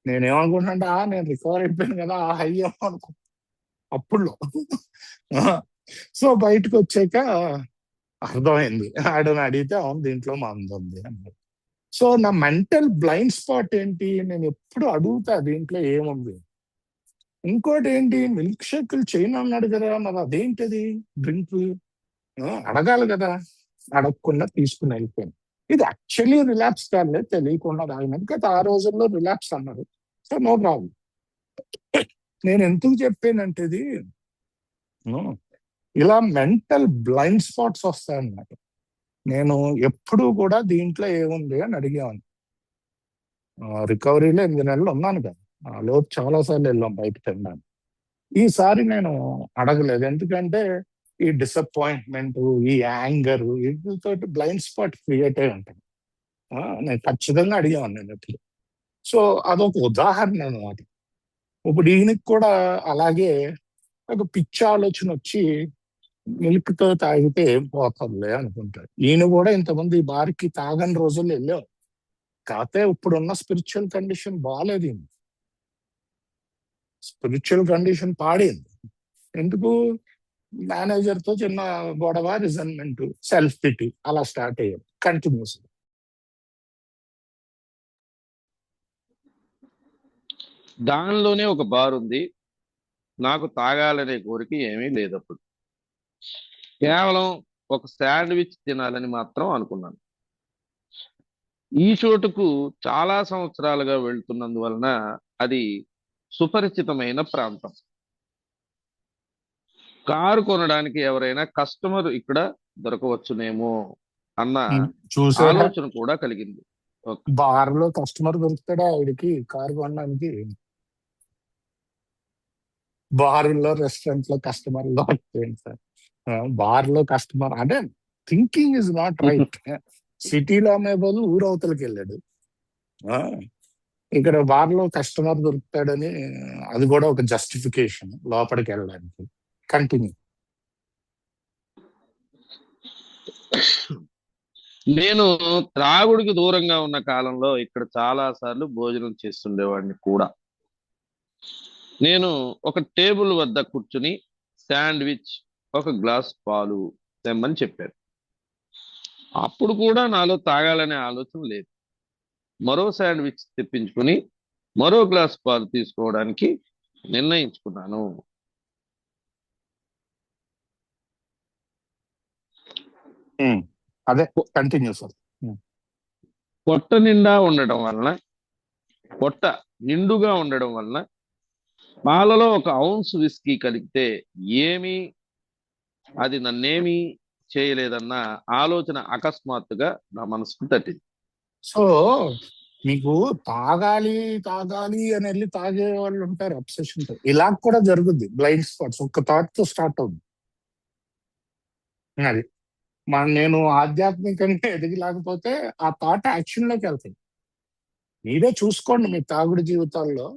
నేనేమనుకుంటున్నా, నేను రికవర్ అయిపోయాను కదా అయ్యో అనుకో అప్పుడులో. సో బయటకు వచ్చాక అర్థమైంది, ఆడని అడిగితే అవును దీంట్లో మందు ఉంది అన్నాడు. సో నా మెంటల్ బ్లైండ్ స్పాట్ ఏంటి, నేను ఎప్పుడు అడుగుతా దీంట్లో ఏముంది. ఇంకోటి ఏంటి, మిల్క్ షేకులు చేయను అన్నాడు కదా, మరి అదేంటిది డ్రింక్, అడగాలి కదా, అడగకుండా తీసుకుని వెళ్ళిపోయాను. ఇది యాక్చువల్లీ రిలాక్స్ కాదులే, తెలియకుండా తాగినది కదా, ఆ రోజుల్లో రిలాక్స్ అన్నారు. So no problem. నేను ఎందుకు చెప్పానంటే ఇది, ఇలా మెంటల్ బ్లైండ్ స్పాట్స్ వస్తాయన్నమాట. నేను ఎప్పుడు కూడా దీంట్లో ఏముంది అని అడిగేవాడిని. రికవరీలో 8 నెలలు ఉన్నాను కదా, ఆ లోపు చాలా సార్లు వెళ్ళాం బయటకు తినడానికి. ఈసారి నేను అడగలేదు, ఎందుకంటే ఈ డిసప్పాయింట్మెంట్, ఈ యాంగర్, వీటితో బ్లైండ్ స్పాట్ క్రియేట్ అయి ఉంటుంది. నేను ఖచ్చితంగా అడిగేవాడిని నేను ఎప్పుడు. సో అదొక ఉదాహరణ అన్నమాట. ఇప్పుడు ఈయనకి కూడా అలాగే ఒక పిచ్చి ఆలోచన వచ్చి మిల్క్ తో తాగితే ఏం పోతుందిలే అనుకుంటాడు. ఈయన కూడా ఇంతమంది ఈ బార్కి తాగని రోజుల్లో వెళ్ళావు, కాకపోతే ఇప్పుడున్న స్పిరిచువల్ కండిషన్ బాగాలేదు, ఈయన స్పిరిచువల్ కండిషన్ పాడైంది. ఎందుకు, మేనేజర్ తో చిన్న గొడవ, రిజైన్మెంట్, సెల్ఫ్ పిటి అలా స్టార్ట్ అయ్యారు కంటిన్యూస్. దానిలోనే ఒక బార్ ఉంది, నాకు తాగాలనే కోరిక ఏమీ లేదు. అప్పుడు కేవలం ఒక శాండ్విచ్ తినాలని మాత్రం అనుకున్నాను. ఈ చోటుకు చాలా సంవత్సరాలుగా వెళ్తున్నందువలన అది సుపరిచితమైన ప్రాంతం. కారు కొనడానికి ఎవరైనా కస్టమర్ ఇక్కడ దొరకవచ్చునేమో అన్న చూసారా, ఆలోచన కూడా కలిగింది. బార్ లో కస్టమర్ దొరుకుతాడా ఆవిడకి కారు కొనడానికి? బార్లో రెస్టారెంట్ లో కస్టమర్ దొరుకుతాయండి సార్. బార్ లో కస్టమర్ అంటే థింకింగ్ ఇస్ నాట్ రైట్. సిటీలో అమ్మే బదులు ఊరవతలకి వెళ్ళాడు, ఇక్కడ బార్ లో కస్టమర్ దొరుకుతాడని అది కూడా ఒక జస్టిఫికేషన్ లోపలికి వెళ్ళడానికి. కంటిన్యూ. నేను త్రాగుడికి దూరంగా ఉన్న కాలంలో ఇక్కడ చాలా సార్లు భోజనం చేస్తుండేవాడిని కూడా. నేను ఒక టేబుల్ వద్ద కూర్చుని శాండ్విచ్, ఒక గ్లాస్ పాలు తెమ్మని చెప్పాను. అప్పుడు కూడా నాలో తాగాలనే ఆలోచన లేదు. మరో శాండ్విచ్ తెప్పించుకుని మరో గ్లాస్ పాలు తీసుకోవడానికి నిర్ణయించుకున్నాను. అదే కంటిన్యూ సార్. పొట్ట నిండా ఉండడం వలన, పొట్ట నిండుగా ఉండడం వలన పాలలో ఒక ఔన్స్ విస్కీ కలిగితే ఏమీ అది నన్నేమీ చేయలేదన్న ఆలోచన అకస్మాత్తుగా నా మనసుకు తట్టింది. సో మీకు తాగాలి తాగాలి అని వెళ్ళి తాగే వాళ్ళు ఉంటారు అబ్సెషన్ తో. ఇలా కూడా జరుగుద్ది. బ్లైండ్ స్పాట్స్ ఒక్క థాట్ తో స్టార్ట్ అవుద్ది. అది నేను ఆధ్యాత్మికంగా ఎదిగలేకపోతే ఆ థాట్ యాక్షన్ లోకి వెళ్తాయి. మీరే చూసుకోండి, మీ తాగుడు జీవితాల్లో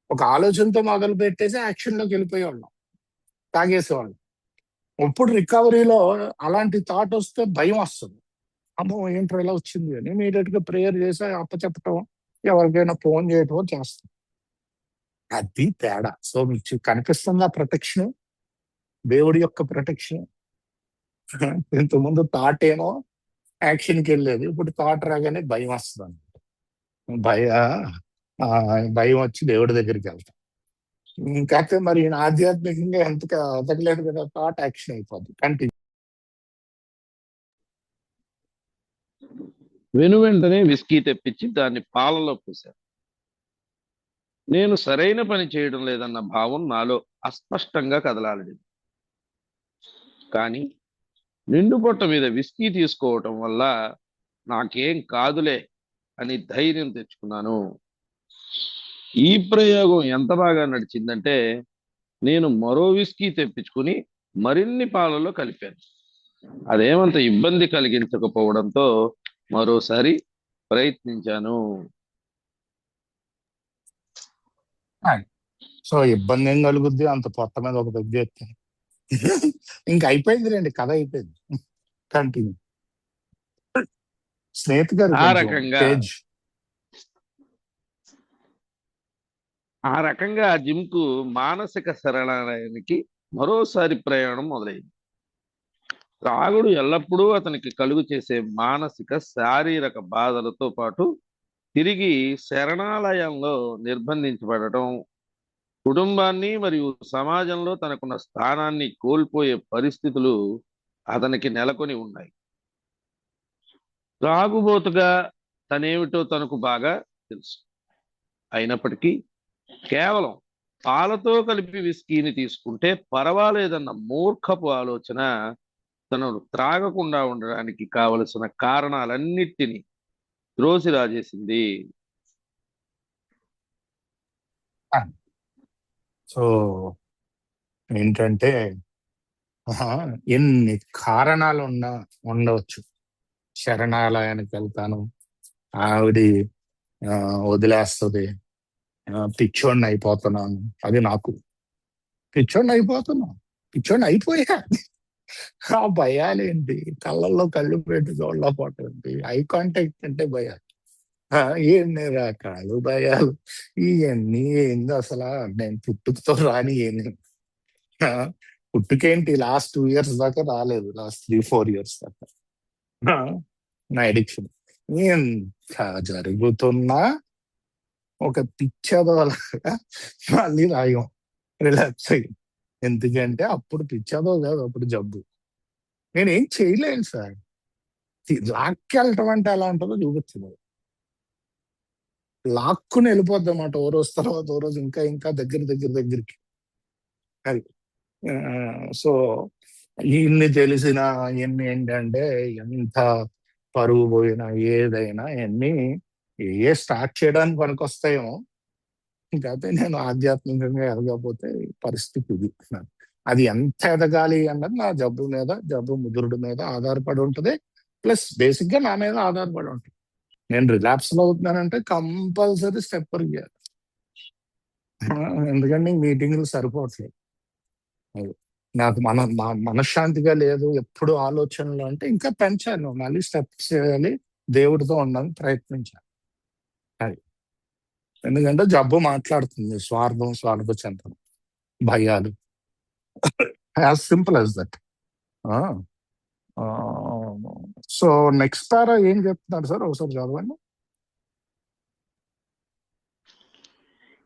ఒక ఆలోచనతో మొదలు పెట్టేసి యాక్షన్ లోకి వెళ్ళిపోయేవాళ్ళం, తాగేసేవాళ్ళం. ఇప్పుడు రికవరీలో అలాంటి థాట్ వస్తే భయం వస్తుంది. అమ్మో ఏంటో ఇలా వచ్చింది అని ఇమీడియట్ గా ప్రేయర్ చేసి అప్పచెప్పటం, ఎవరికైనా ఫోన్ చేయటం చేస్తాం. అది తేడా. సో మీకు కనిపిస్తుందా ప్రొటెక్షన్, దేవుడి యొక్క ప్రొటెక్షన్? ఇంతకుముందు థాట్ ఏమో యాక్షన్కి వెళ్ళేది, ఇప్పుడు థాట్ రాగానే భయం వస్తుంది. భయ ఆ, భయం వచ్చి దేవుడి దగ్గరికి వెళ్తాం. కాకపోతే మరి ఈయన ఆధ్యాత్మికంగా ఎంత ఎదగలేదు కదా, థాట్ యాక్షన్ అయిపోద్ది. కంటిన్యూ. వెనువెంటనే విస్కీ తెప్పించి దాన్ని పాలలో పోశాను. నేను సరైన పని చేయడం లేదన్న భావం నాలో అస్పష్టంగా కదలాడింది. కానీ నిండు పొట్ట మీద విస్కీ తీసుకోవటం వల్ల నాకేం కాదులే అని ధైర్యం తెచ్చుకున్నాను. ఈ ప్రయోగం ఎంత బాగా నడిచిందంటే నేను మరో విస్కీ తెప్పించుకుని మరిన్ని పాలలో కలిపాను. అదేమంత ఇబ్బంది కలిగించకపోవడంతో మరోసారి ప్రయత్నించాను. సో ఇబ్బంది ఏం కలుగుద్ది, అంత పొట్ట మీద ఒక దగ్గర ఎత్తే ఇంకా అయిపోయింది రండి, కథ అయిపోయింది. కంటిన్యూ. స్నేహితు గారు ఆ కొంచెం రకంగా పేజ్. ఆ రకంగా ఆ జిమ్ కు మానసిక శరణాలయానికి మరోసారి ప్రయాణం మొదలైంది. త్రాగుడు ఎల్లప్పుడూ అతనికి కలుగు చేసే మానసిక శారీరక బాధలతో పాటు తిరిగి శరణాలయంలో నిర్బంధించబడటం, కుటుంబాన్ని మరియు సమాజంలో తనకున్న స్థానాన్ని కోల్పోయే పరిస్థితులు అతనికి నెలకొని ఉన్నాయి. త్రాగుబోతుగా తనేమిటో తనకు బాగా తెలుసు. అయినప్పటికీ కేవలం పాలతో కలిపి విస్కీని తీసుకుంటే పర్వాలేదన్న మూర్ఖపు ఆలోచన తనను త్రాగకుండా ఉండడానికి కావలసిన కారణాలన్నిటినీ త్రోసి రాజేసింది. సో ఏంటంటే ఎన్ని కారణాలు ఉండవచ్చు. శరణాలయానికి వెళ్తాను, ఆవిడ వదిలేస్తుంది, పిచ్చోడిని అయిపోతున్నాను, అది నాకు పిచ్చోడిని అయిపోయా. ఆ భయాలేంటి, కళ్ళల్లో కళ్ళు పెట్టి చూడలేకపోతుంది, ఐ కాంటాక్ట్ అంటే భయాలు, ఎన్ని రకాలు భయాలు, ఇవన్నీ ఏంది అసలు. నేను పుట్టుకతో రాని ఏంది, పుట్టుకేంటి లాస్ట్ 2 years దాకా రాలేదు, లాస్ట్ 3-4 years దాకా నా ఎడిక్షన్. ఎంత జరుగుతున్నా ఒక పిచ్చదోలాగా మళ్ళీ రాయం, రిలాక్స్ అయ్యి. ఎందుకంటే అప్పుడు పిచ్చదో కాదు, అప్పుడు జబ్బు. నేనేం చేయలేను సార్. లాక్కెళ్ళటం అంటే ఎలా ఉంటుందో చూపించదు. లాక్కుని వెళ్ళిపోద్ది అన్నమాట. ఓ రోజు తర్వాత ఓ రోజు ఇంకా ఇంకా దగ్గరికి. అది సో ఇన్ని తెలిసిన ఎన్ని ఏంటంటే ఎంత పరుగు పోయినా ఏదైనా ఎన్ని స్టార్ట్ చేయడానికి పనికొస్తాయేమో. కాకపోతే నేను ఆధ్యాత్మికంగా ఎదగకపోతే పరిస్థితి ఇది. అది ఎంత ఎదగాలి అన్నది నా జబ్బు ముదురుడు మీద ఆధారపడి ఉంటుంది. ప్లస్ బేసిక్ గా నా మీద ఆధారపడి ఉంటుంది. నేను రిలాప్స్ లో అవుతున్నానంటే కంపల్సరీ స్టెప్ చేయాలి. ఎందుకంటే మీటింగ్లు సరిపోవట్లేదు. నాకు మనశ్శాంతిగా లేదు, ఎప్పుడు ఆలోచనలు అంటే ఇంకా పెంచాను, మళ్ళీ స్టెప్స్ చేయాలి, దేవుడితో ఉండడానికి ప్రయత్నించాలి. అది ఎందుకంటే జబ్బు మాట్లాడుతుంది, స్వార్థ చెందడం, భయాలు, as simple as that. So next para ఏం చెప్తున్నారు సార్, ఒకసారి చదవండి.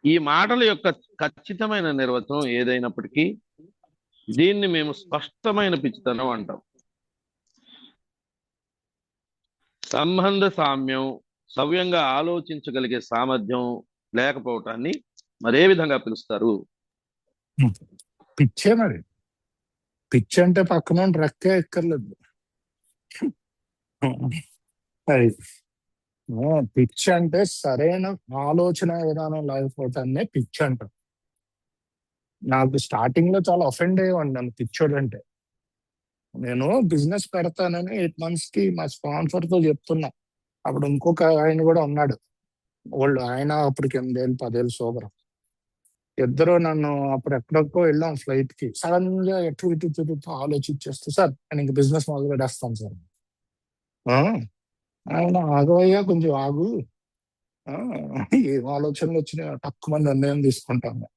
ఈ మాటల యొక్క ఖచ్చితమైన నిర్వచనం ఏదైనప్పటికీ దీన్ని మేము స్పష్టమైన పిచ్చితనం అంటాం. సంబంధ సామ్యం, సవ్యంగా ఆలోచించగలిగే సామర్థ్యం లేకపోవటాన్ని మరే విధంగా పిలుస్తారు? పిచ్చే మరి. పిచ్చి అంటే పక్కన రెక్కే ఎక్కర్లేదు. అది పిచ్చి అంటే సరైన ఆలోచన విధానం లేకపోవటాన్ని పిచ్చి అంటారు. నాకు స్టార్టింగ్ లో చాలా అఫెండ్ అయ్యేవాడిని నన్ను పిచ్చోడు అంటే. నేను బిజినెస్ పెడతానని 8 months కి మా స్పాన్సర్ తో చెప్తున్నా. అప్పుడు ఇంకొక ఆయన కూడా ఉన్నాడు. వాళ్ళు ఆయన అప్పటికి 8 ఏళ్ళు 10 ఏళ్ళు సోబర్. ఇద్దరు నన్ను అప్పుడు ఎక్కడికో వెళ్ళాం ఫ్లైట్ కి. సడన్ గా ఎటు ఇటు తిరుగుతూ ఆలోచించేస్తూ, సార్ నేను ఇంక బిజినెస్ మొదలు పెట్టేస్తాను సార్. "ఆ, ఆయన ఆగవయ్యా కొంచెం ఆగు. ఆ, ఏం ఆలోచనలు వచ్చినాయి తక్కువ మంది నిర్ణయం తీసుకుంటాను.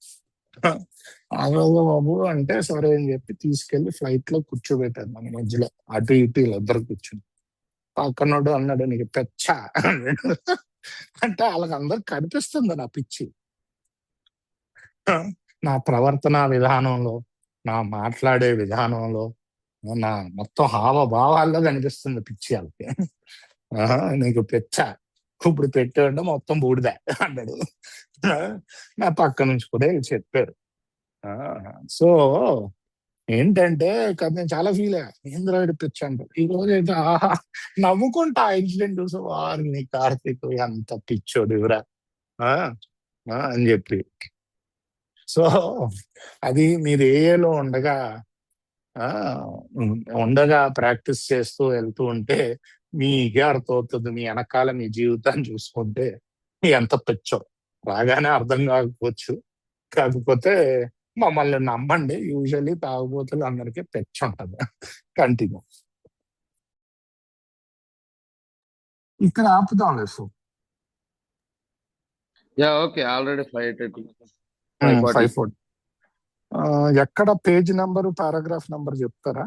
ఆగవయ్యా బాబు అంటే సరే అని చెప్పి తీసుకెళ్లి ఫ్లైట్ లో కూర్చోబెట్టాను మన మధ్యలో. అటు ఇటు వీళ్ళిద్దరు కూర్చుని. పక్కనోడు అన్నాడు నీకు పెచ్చ అన్నాడు. అంటే వాళ్ళకి అందరికి కనిపిస్తుంది నా పిచ్చి. నా ప్రవర్తన విధానంలో, నా మాట్లాడే విధానంలో, నా మొత్తం హావభావాల్లో కనిపిస్తుంది పిచ్చి వాళ్ళకి. నీకు పిచ్చ ఇప్పుడు పెట్టాడు మొత్తం బూడిద అన్నాడు. ఆ, నా పక్క నుంచి కూడా వీళ్ళు చెప్పారు. సో ఏంటంటే నేను చాలా ఫీల్ అయ్యా. ఏంద్రాయుడు పిచ్చ అంటారు. ఈ రోజు అయితే ఆహా నవ్వుకుంటా ఆ ఇన్సిడెంట్ చూసి వారిని కార్తీక్ ఎంత పిచ్చోడు ఇవరా అని చెప్పి. సో అది మీరు ఏఏలో ఉండగా ఆ ఉండగా ప్రాక్టీస్ చేస్తూ వెళ్తూ ఉంటే మీకే అర్థమవుతుంది. మీ వెనకాల మీ జీవితాన్ని చూసుకుంటే మీ ఎంత పిచ్చో. రాగానే అర్థం కాకపోవచ్చు. కాకపోతే మమ్మల్ని నమ్మండి, యూజువల్లీ తాగుబోతులు అందరికీ పిచ్చ ఉంటది. కంటిన్యూ. ఇక్కడ ఆపుదాం లేదు. Yeah, okay. ఆల్రెడీ 5:30, 5:40. 5:40. ఎక్కడ పేజ్ నెంబరు పారాగ్రాఫ్ నెంబర్ చెప్తారా?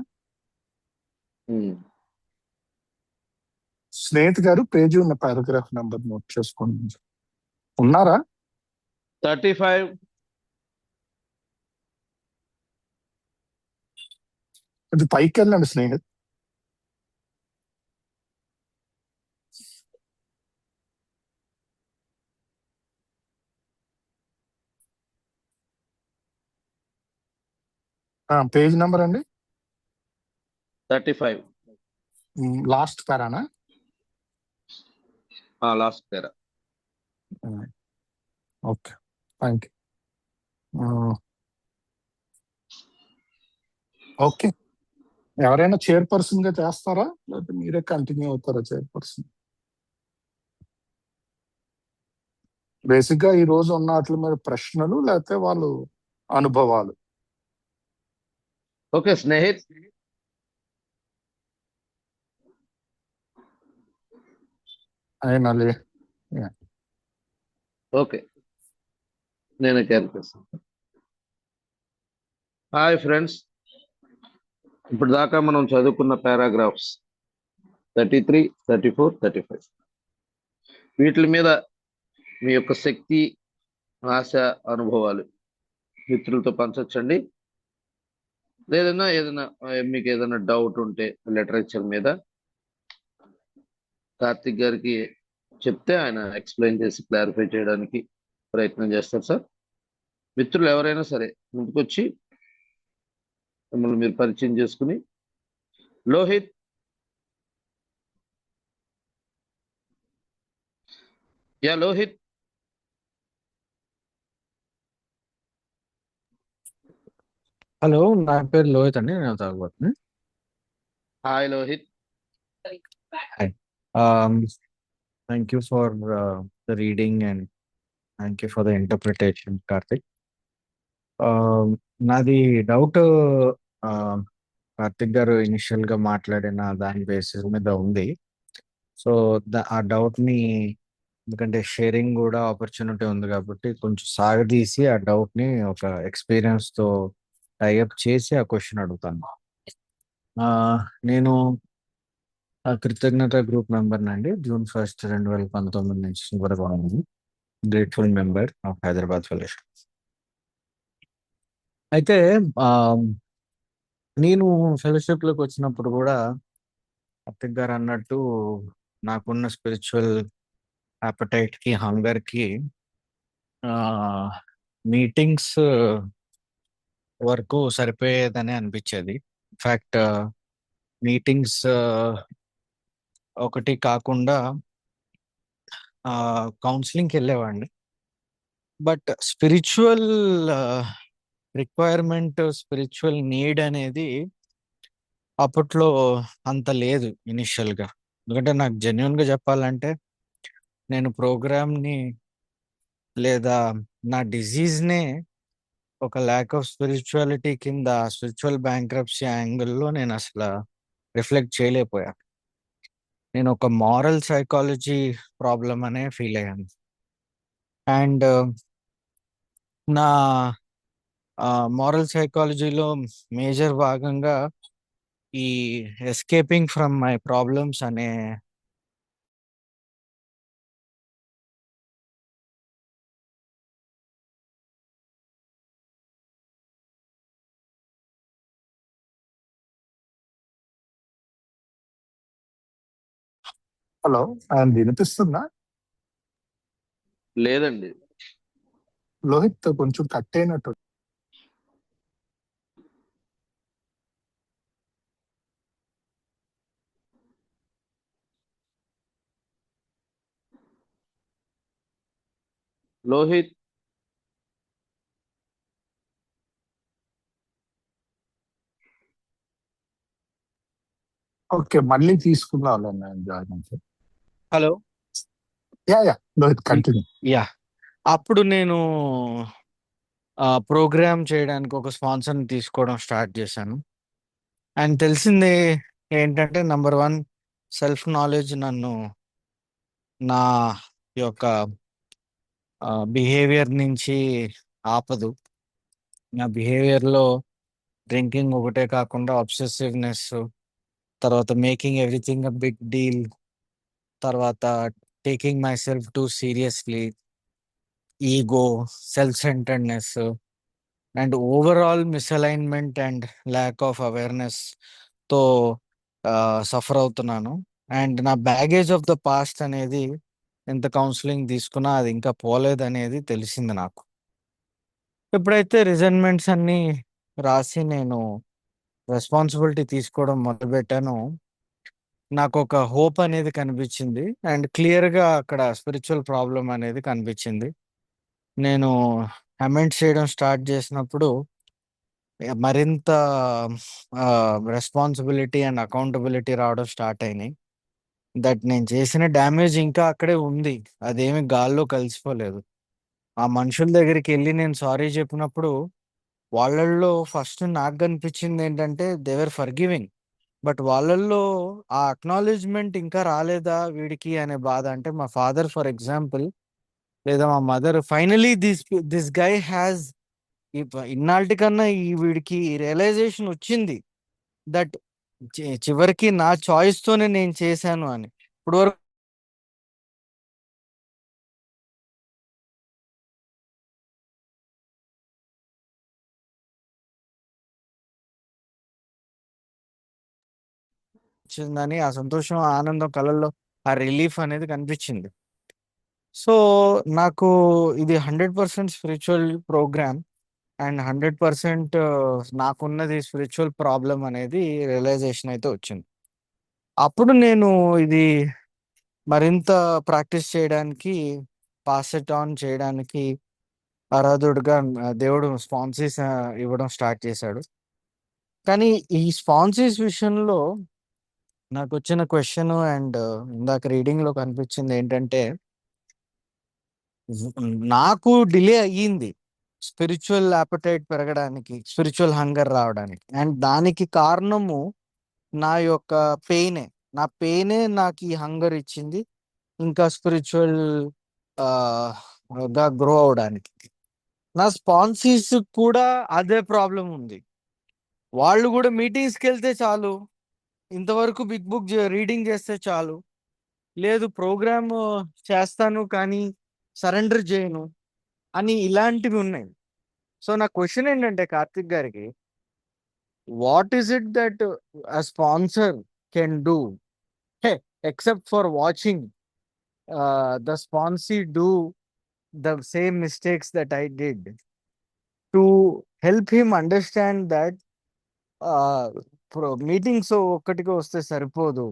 స్నేహితు గారు పేజీ ఉన్న పారాగ్రాఫ్ నెంబర్ నోట్ చేసుకోండి. ఉన్నారా? 35. అది పైకి వెళ్ళండి స్నేహిత్. పేజ్ నెంబర్ అండి 35. లాస్ట్ పారానా? Last para. Okay, thank you. Okay, ఎవరైనా చైర్పర్సన్ గా చేస్తారా లేకపోతే మీరే కంటిన్యూ అవుతారా చైర్పర్సన్? బేసిక్ గా ఈ రోజు ఉన్న వాటి మీద ప్రశ్నలు లేకపోతే వాళ్ళు అనుభవాలు? ఓకే స్నేహిత్. అయినా ఓకే, నేను చేర్పిస్తాను. హాయ్ ఫ్రెండ్స్, ఇప్పుడు దాకా మనం చదువుకున్న పారాగ్రాఫ్స్ 33, 34, 35. వీటి మీద మీ యొక్క శక్తి, ఆశ, అనుభవాలు మిత్రులతో పంచొచ్చండి. ఏదైనా మీకు ఏదైనా డౌట్ ఉంటే లిటరేచర్ మీద కార్తిక్ గారికి చెప్తే ఆయన ఎక్స్ప్లెయిన్ చేసి క్లారిఫై చేయడానికి ప్రయత్నం చేస్తారు సార్. మిత్రులు ఎవరైనా సరే ముందుకొచ్చి మిమ్మల్ని మీరు పరిచయం చేసుకుని. లోహిత్, లోహిత్. హలో, నా పేరు లోహిత్ అండి, నేను తాగబోతున్నా. Hi Lohit. Hi. Thank you for the reading and thank you for the interpretation, Karthik. నాది డౌట్ కార్తిక్ గారు ఇనిషియల్ గా మాట్లాడిన దాని బేసిస్ మీద ఉంది. సో ఆ డౌట్ ని, ఎందుకంటే షేరింగ్ కూడా ఆపర్చునిటీ ఉంది కాబట్టి కొంచెం సాగదీసి ఆ డౌట్ ని ఒక ఎక్స్పీరియన్స్ తో టైఅప్ చేసి ఆ క్వశ్చన్ అడుగుతాను. నేను కృతజ్ఞత గ్రూప్ మెంబర్ నండి. June 1, 2019 నుంచి వరకు ఉన్నాను. Grateful member of Hyderabad fellowship. అయితే నేను ఫెలోషిప్ లోకి వచ్చినప్పుడు కూడా కార్తిక్ గారు అన్నట్టు నాకున్న స్పిరిచువల్ appetite కి హంగర్ కి మీటింగ్స్ వరకు సరిపోయేదని అనిపించేది. ఇన్ఫాక్ట్ మీటింగ్స్ ఒకటి కాకుండా కౌన్సిలింగ్కి వెళ్ళేవాడిని. But spiritual requirement, spiritual need అనేది అప్పట్లో అంత లేదు ఇనిషియల్గా. ఎందుకంటే నాకు జెన్యున్గా చెప్పాలంటే నేను ప్రోగ్రామ్ని లేదా నా డిజీజ్నే ఒక ల్యాక్ ఆఫ్ స్పిరిచువాలిటీ కింద, స్పిరిచువల్ బ్యాంక్రప్సీ యాంగిల్లో నేను అసలు రిఫ్లెక్ట్ చేయలేకపోయా. నేను ఒక మారల్ సైకాలజీ ప్రాబ్లం అనే ఫీల్ అయ్యాను. అండ్ నా మారల్ సైకాలజీలో మేజర్ భాగంగా ఈ ఎస్కేపింగ్ ఫ్రమ్ మై ప్రాబ్లమ్స్ అనే హలో, ఆయన వినిపిస్తుందా? లేదండి. లోహిత్ కొంచెం కట్ అయినట్టు. లోహిత్, ఓకే, మళ్ళీ తీసుకుందాం నేను జాయిన్ అయితే. Hello. Ya Lohith continue. Ya, అప్పుడు నేను ప్రోగ్రామ్ చేయడానికి ఒక స్పాన్సర్ని తీసుకోవడం స్టార్ట్ చేశాను. అండ్ తెలిసింది ఏంటంటే, నంబర్ 1, సెల్ఫ్ నాలెడ్జ్ నన్ను నా యొక్క బిహేవియర్ నుంచి ఆపదు. నా బిహేవియర్లో డ్రింకింగ్ ఒకటే కాకుండా అబ్సెసివ్నెస్, తర్వాత making everything a big deal, తర్వాత taking my self too seriously, ego, self centredness and overall misalignment and lack of అవేర్నెస్తో సఫర్ అవుతున్నాను. అండ్ నా బ్యాగేజ్ ఆఫ్ ద పాస్ట్ అనేది ఎంత కౌన్సిలింగ్ తీసుకున్నా అది ఇంకా పోలేదనేది తెలిసింది నాకు. ఎప్పుడైతే రిజైన్మెంట్స్ అన్నీ రాసి నేను రెస్పాన్సిబిలిటీ తీసుకోవడం మొదలుపెట్టానో, నాకు ఒక హోప్ అనేది కనిపించింది. అండ్ క్లియర్గా అక్కడ స్పిరిచువల్ ప్రాబ్లం అనేది కనిపించింది. నేను అమెండ్ చేయడం స్టార్ట్ చేసినప్పుడు మరింత రెస్పాన్సిబిలిటీ అండ్ అకౌంటబిలిటీ రావడం స్టార్ట్ అయినాయి. దట్ నేను చేసిన డ్యామేజ్ ఇంకా అక్కడే ఉంది, అదేమి గాల్లో కలిసిపోలేదు. ఆ మనుషుల దగ్గరికి వెళ్ళి నేను సారీ చెప్పినప్పుడు వాళ్ళల్లో ఫస్ట్ నాకు కనిపించింది ఏంటంటే దేవర్ ఫర్గివింగ్. బట్ వాళ్ళల్లో ఆ అక్నాలెడ్జ్మెంట్ ఇంకా రాలేదా వీడికి అనే బాధ. అంటే మా ఫాదర్ ఫర్ ఎగ్జాంపుల్, లేదా మా mother, finally this guy has, ఇన్నాళ్ళ కన్నా ఈ వీడికి రియలైజేషన్ వచ్చింది దట్ చివరికి నా చాయిస్ తోనే నేను చేశాను అని. ఇప్పుడు వరకు వచ్చిందని ఆ సంతోషం, ఆ ఆనందం కళ్ళల్లో, ఆ రిలీఫ్ అనేది కనిపించింది. సో నాకు ఇది 100% స్పిరిచువల్ ప్రోగ్రామ్ అండ్ 100% నాకున్నది స్పిరిచువల్ ప్రాబ్లం అనేది రియలైజేషన్ అయితే వచ్చింది. అప్పుడు నేను ఇది మరింత ప్రాక్టీస్ చేయడానికి, పాస్ ఇట్ ఆన్ చేయడానికి ఆరాధుడుగా దేవుడు స్పాన్సీస్ ఇవ్వడం స్టార్ట్ చేశాడు. కానీ ఈ స్పాన్సీస్ విషయంలో నాకు వచ్చిన క్వశ్చన్ అండ్ ఇందాక రీడింగ్లో కనిపించింది ఏంటంటే, నాకు డిలే అయ్యింది స్పిరిచువల్ యాపటైట్ పెరగడానికి, స్పిరిచువల్ హంగర్ రావడానికి. అండ్ దానికి కారణము నా యొక్క పెయినే. నా పెయినే నాకు ఈ హంగర్ ఇచ్చింది ఇంకా స్పిరిచువల్ గా గ్రో అవడానికి. నా స్పాన్సీస్ కూడా అదే ప్రాబ్లం ఉంది. వాళ్ళు కూడా మీటింగ్స్కి వెళ్తే చాలు, ఇంతవరకు బిగ్ బుక్ రీడింగ్ చేస్తే చాలు, లేదు ప్రోగ్రామ్ చేస్తాను కానీ సరెండర్ చేయను అని ఇలాంటివి ఉన్నాయి. సో నా క్వశ్చన్ ఏంటంటే కార్తిక్ గారికి, what is it that a sponsor can do? Hey, except for watching the sponsee do the same mistakes that I did, to help him understand that meetings ఒక్కటిగా వస్తే సరిపోదు,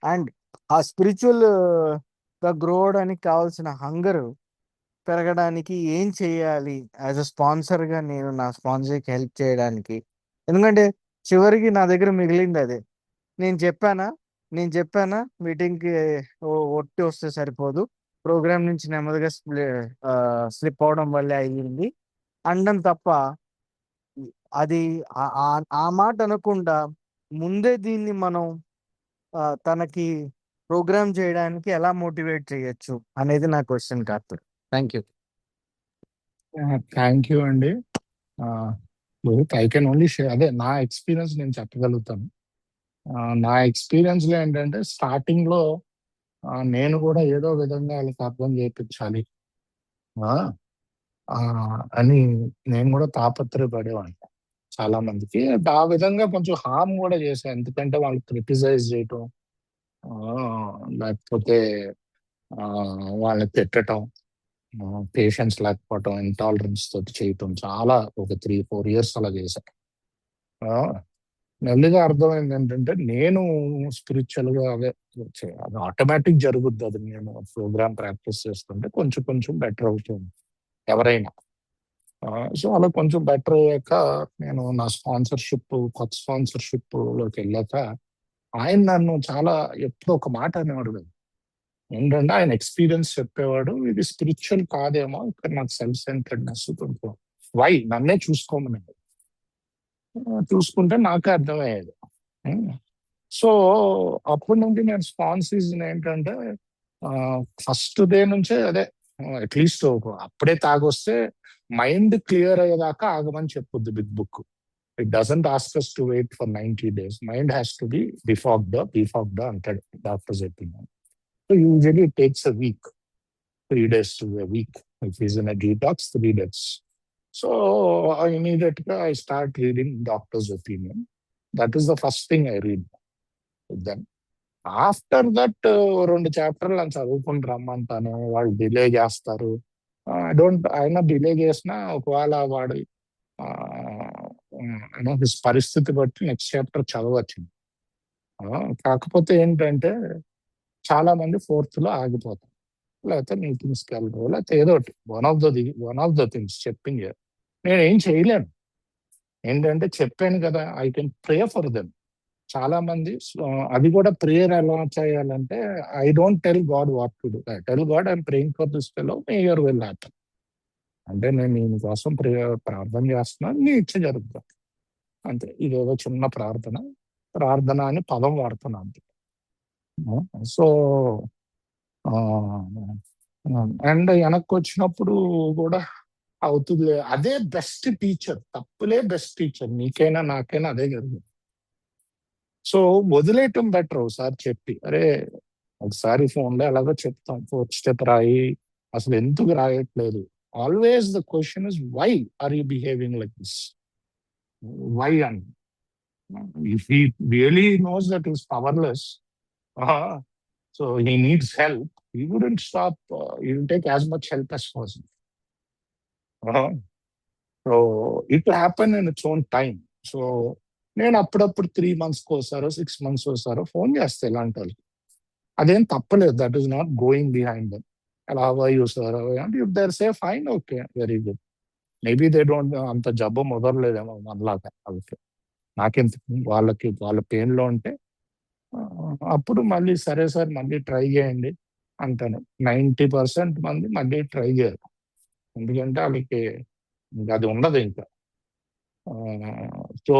అండ్ ఆ స్పిరిచువల్ గా grow అవడానికి కావాల్సిన hunger పెరగడానికి ఏం చేయాలి యాజ్ అ స్పాన్సర్ గా నేను నా స్పాన్సర్కి హెల్ప్ చేయడానికి. ఎందుకంటే చివరికి నా దగ్గర మిగిలింది అదే. నేను చెప్పానా నేను చెప్పానా మీటింగ్కి ఒట్టి వస్తే సరిపోదు, ప్రోగ్రామ్ నుంచి నెమ్మదిగా స్లిప్ అవడం వల్లే అయ్యింది అనడం తప్ప, అది ఆ మాట అనకుండా ముందే దీన్ని మనం తనకి ప్రోగ్రామ్ చేయడానికి ఎలా మోటివేట్ చేయొచ్చు అనేది నా question. Karthik, thank you. Thank you అండి. ఐ కెన్ ఓన్లీ షేర్, అదే నా ఎక్స్పీరియన్స్ నేను చెప్పగలుగుతాను. నా ఎక్స్పీరియన్స్ లో ఏంటంటే స్టార్టింగ్ లో నేను కూడా ఏదో విధంగా వాళ్ళకి అర్థం చేయించాలి అని నేను కూడా తాపత్రయపడేవాడిని. చాలా మందికి ఆ విధంగా కొంచెం హార్మ్ కూడా చేశాను. ఎందుకంటే వాళ్ళు క్రిటిసైజ్ చేయటం, లేకపోతే వాళ్ళని తిట్టడం, పేషెన్స్ లేకపోవటం, ఇంటాలరెన్స్ తోటి చేయటం చాలా ఒక 3-4 years అలా చేశాను. మెల్లిగా అర్థమైంది ఏంటంటే నేను స్పిరిచువల్ గా అదే అది ఆటోమేటిక్ జరుగుద్ది. అది నేను ప్రోగ్రామ్ ప్రాక్టీస్ చేస్తుంటే కొంచెం కొంచెం బెటర్ అవుతుంది ఎవరైనా. సో అలా కొంచెం బెటర్ అయ్యాక నేను నా కొత్త స్పాన్సర్షిప్ లోకి వెళ్ళాక ఆయన నన్ను చాలా ఎప్పుడు ఒక మాట అనేవాడు కదా, ఏంటంటే ఆయన ఎక్స్పీరియన్స్ చెప్పేవాడు, ఇది స్పిరిచువల్ కాదేమో, ఇక్కడ నాకు సెల్ఫ్ సెంటర్డ్నెస్ కొంచెం నన్నే చూసుకోమని. చూసుకుంటే నాకే అర్థమయ్యేది. సో అప్పటి నుండి నేను స్పాన్సీస్ ఏంటంటే ఫస్ట్ డే నుంచే అదే అట్లీస్ట్ అప్పుడే తాగొస్తే మైండ్ క్లియర్ అయ్యేదాకా ఆగమని చెప్పుద్ది big book. It doesn't ask us to wait for 90 days. Mind has to be బిఫాక్డ్ అంటాడు డాక్టర్స్ చెప్పింది. So usually it takes a week, 3 days to a week. If he's in a detox, 3 days. So immediately I start reading doctor's opinion. That is the first thing I read with them. After that 2 chapters అని చదువుకుని రమ్మంటాను. వాళ్ళు delay చేస్తారు. ఆయన delay చేసినా ఒకవేళ వాడు పరిస్థితి బట్టి నెక్స్ట్ చాప్టర్ చదవచ్చు. కాకపోతే ఏంటంటే చాలా మంది 4th లో ఆగిపోతారు, లేకపోతే మీటింగ్స్కి వెళ్ళరు, లేకపోతే ఏదో ఒకటి వన్ ఆఫ్ ద థింగ్స్ చెప్పింది నేను ఏం చేయలేను. ఏంటంటే చెప్పాను కదా, I can pray for them. చాలా మంది అది కూడా ప్రేయర్ ఎలా చేయాలంటే, I don't tell God what to do, I tell God I'm praying for this fellow, May your will happen. అంటే నేను దీని కోసం ప్రార్థన చేస్తున్నాను, నీ ఇచ్చ జరుగుతుంది అంతే. ఇదేదో చిన్న ప్రార్థన అని పదం వాడుతున్నాను అంతే. సో అండ్ వెనక్కి వచ్చినప్పుడు కూడా అవుతుంది. అదే బెస్ట్ టీచర్, తప్పులే బెస్ట్ టీచర్, నీకైనా నాకైనా అదే జరుగుతుంది. సో వదిలేయటం బెటర్. ఒకసారి చెప్పి, అరే ఒకసారి ఫోన్లో ఎలాగో చెప్తాం, 4th step రాయి, అసలు ఎందుకు రాయట్లేదు. Always the question is why are you behaving like this, why అని. If he really knows that is powerless, so he needs help, he wouldn't stop, he will take as much help as possible. So it will happen in its own time. So నేను అప్పుడప్పుడు 3 months కోసారో 6 months కోసారో phone చేస్తే ఇలాంటి వాళ్ళు, అదేం తప్పలేదు. That is not going behind them. ఎలా యూసారో అంటే if there say fine, okay, very good. Maybe they don't అంత జబ్బు మొదలలేదేమో మనలాగా. వాళ్ళకి నాకెందుకు, వాళ్ళ పెయిన్లో ఉంటే అప్పుడు మళ్ళీ సరే సార్ మళ్ళీ ట్రై చేయండి అంటాను. 90% మంది మళ్ళీ ట్రై చేయరు, ఎందుకంటే వాళ్ళకి అది ఉండదు ఇంకా. So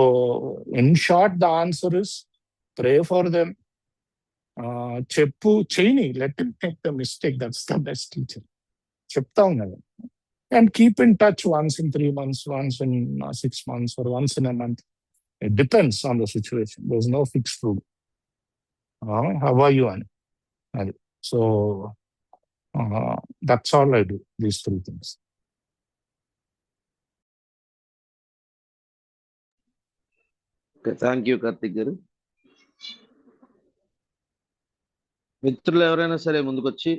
in short the answer is pray for them. చేయని, let him take the mistake, that's the best teacher. చెప్తాం కదా. And keep in touch once in 3 months, once in 6 months, or once in a month. It depends on the situation. There's no fixed rule. How are you అని అది. So that's all I do, these 3 things. Thank you Karthik గారు. మిత్రులు ఎవరైనా సరే ముందుకొచ్చి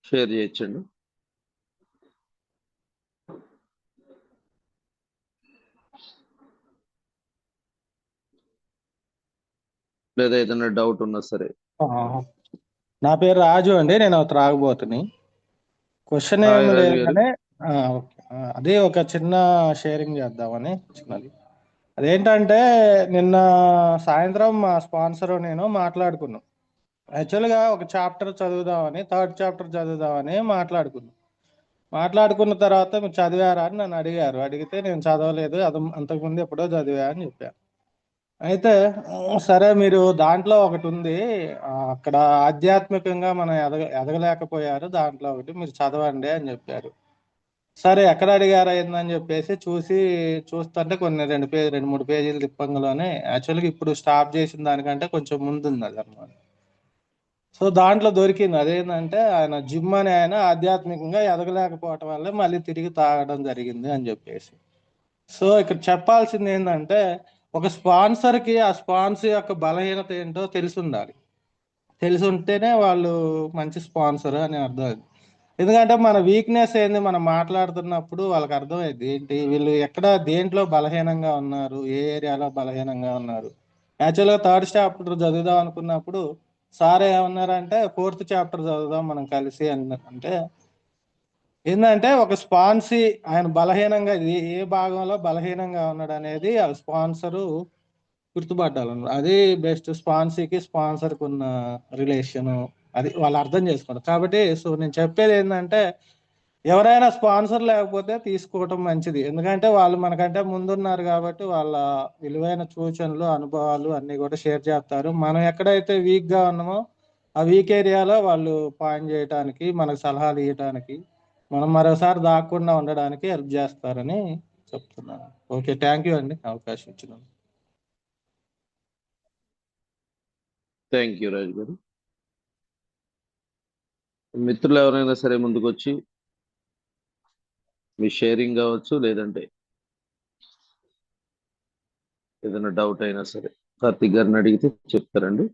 share చేయొచ్చండి. లేదా ఏదైనా డౌట్ ఉన్నా సరే. ఆ, నా పేరు రాజు అండి, నేను త్రాగుబోతుని. క్వశ్చన్ హాయ్ ఏమి రాజు లేదు గారు. కానీ ఓకే. అదే ఒక చిన్న షేరింగ్ చేద్దామని చిన్నది. అదేంటంటే నిన్న సాయంత్రం మా స్పాన్సర్ నేను మాట్లాడుకున్నాం. యాక్చువల్గా ఒక చాప్టర్ చదువుదామని, థర్డ్ చాప్టర్ చదువుదామని మాట్లాడుకున్న తర్వాత మీరు చదివారా అని నన్ను అడిగారు. అడిగితే నేను చదవలేదు, అది అంతకుముందు ఎప్పుడో చదివా అని చెప్పాను. అయితే సరే, మీరు దాంట్లో ఒకటి ఉంది, అక్కడ ఆధ్యాత్మికంగా మనం ఎదగలేకపోయారు, దాంట్లో ఒకటి మీరు చదవండి అని చెప్పారు. సరే, ఎక్కడ అడిగారు అయిందని చెప్పేసి చూస్తుంటే కొన్ని రెండు మూడు పేజీలు తిప్పంగానే యాక్చువల్గా ఇప్పుడు స్టాప్ చేసిన దానికంటే కొంచెం ముందుంది అది అనమాట. సో దాంట్లో దొరికింది అదేంటంటే ఆయన జిమ్ అని ఆయన ఆధ్యాత్మికంగా ఎదగలేకపోవటం వల్ల మళ్ళీ తిరిగి తాగడం జరిగింది అని చెప్పేసి. సో ఇక్కడ చెప్పాల్సింది ఏంటంటే, ఒక స్పాన్సర్కి ఆ స్పాన్సర్ యొక్క బలహీనత ఏంటో తెలిసి ఉండాలి. తెలిసి ఉంటేనే వాళ్ళు మంచి స్పాన్సర్ అని అర్థం. ఎందుకంటే మన వీక్నెస్ ఏంది, మనం మాట్లాడుతున్నప్పుడు వాళ్ళకి అర్థమైంది ఏంటి వీళ్ళు ఎక్కడ దేంట్లో బలహీనంగా ఉన్నారు, ఏ ఏరియాలో బలహీనంగా ఉన్నారు. యాక్చువల్గా థర్డ్ చాప్టర్ చదువుదాం అనుకున్నప్పుడు సార్ ఏమన్నారంటే ఫోర్త్ చాప్టర్ చదువుదాం మనం కలిసి అంటే ఏంటంటే ఒక స్పాన్సీ ఆయన బలహీనంగా ఏ భాగంలో బలహీనంగా ఉన్నాడు అనేది ఆ స్పాన్సరు గుర్తుపట్టాలన్నమాట. అది బెస్ట్ స్పాన్సీకి స్పాన్సర్కి ఉన్న రిలేషను, అది వాళ్ళు అర్థం చేసుకోండి. కాబట్టి సో నేను చెప్పేది ఏంటంటే, ఎవరైనా స్పాన్సర్ లేకపోతే తీసుకోవటం మంచిది. ఎందుకంటే వాళ్ళు మనకంటే ముందున్నారు కాబట్టి వాళ్ళ విలువైన సూచనలు, అనుభవాలు అన్నీ కూడా షేర్ చేస్తారు. మనం ఎక్కడైతే వీక్గా ఉన్నామో ఆ వీక్ ఏరియాలో వాళ్ళు పాయింట్ చేయడానికి, మనకు సలహాలు ఇవ్వడానికి, మనం మరోసారి దాక్కుండా ఉండడానికి హెల్ప్ చేస్తారని చెప్తున్నాను. ఓకే, థ్యాంక్ యూ అండి అవకాశం ఇచ్చినందుకు. థ్యాంక్ యూ రాజు గారు. మిత్రులు ఎవరైనా సరే ముందుకొచ్చి మీ షేరింగ్ కావచ్చు, లేదంటే ఏదైనా డౌట్ అయినా సరే కార్తీక్ గారిని అడిగితే చెప్తారండి.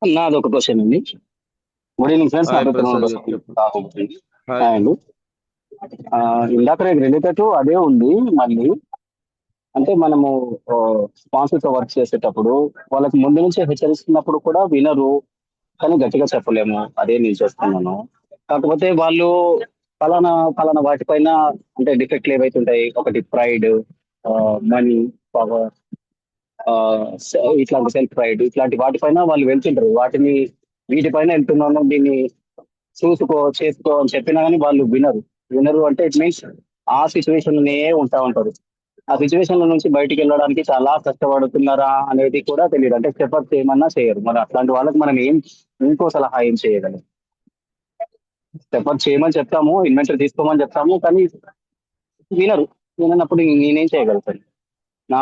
నాది ఒక క్వశ్చన్ అండి. గుడ్ ఈవినింగ్ ఫ్రెండ్స్, నా హాయ్ పేరు ప్రసాద్ గారు, ప్రసాద్ చెప్పండి. హాయ్. అండి. ఇందాక రిలేటెడ్ అదే ఉంది. మళ్ళీ అంటే మనము స్పాన్సర్స్ తో వర్క్ చేసేటప్పుడు వాళ్ళకి ముందు నుంచి హెచ్చరిస్తున్నప్పుడు కూడా వినరు, కానీ గట్టిగా చెప్పలేము. అదే నేను చేస్తున్నాను. కాకపోతే వాళ్ళు ఫలానా ఫలానా వాటిపైన అంటే డిఫెక్ట్లు ఏవైతుంటాయి, ఒకటి ప్రైడ్, మనీ, పవర్, ఇట్లాంటి సెల్ఫ్ ప్రైడ్, ఇట్లాంటి వాటిపైన వాళ్ళు వెళ్తుంటారు. వీటిపైన వెళ్తున్నాను, దీన్ని చూసుకో చేసుకో అని చెప్పినా కానీ వాళ్ళు వినరు అంటే ఇట్ మీన్స్ ఆ సిచ్యువేషన్ ఉంటా ఉంటారు. ఆ సిచ్యువేషన్ నుంచి బయటికి వెళ్ళడానికి చాలా కష్టపడుతున్నారా అనేది కూడా తెలియదు. అంటే స్టెప్ చేయమన్నా చేయరు. మరి అట్లాంటి వాళ్ళకి మనం ఇంకో సలహా ఏం చేయగలం? స్టెప్ చేయమని చెప్తాము, ఇన్వెంటరీ తీసుకోమని చెప్తాము, కానీ విననప్పుడు నేనేం చేయగలుగుతాను? నా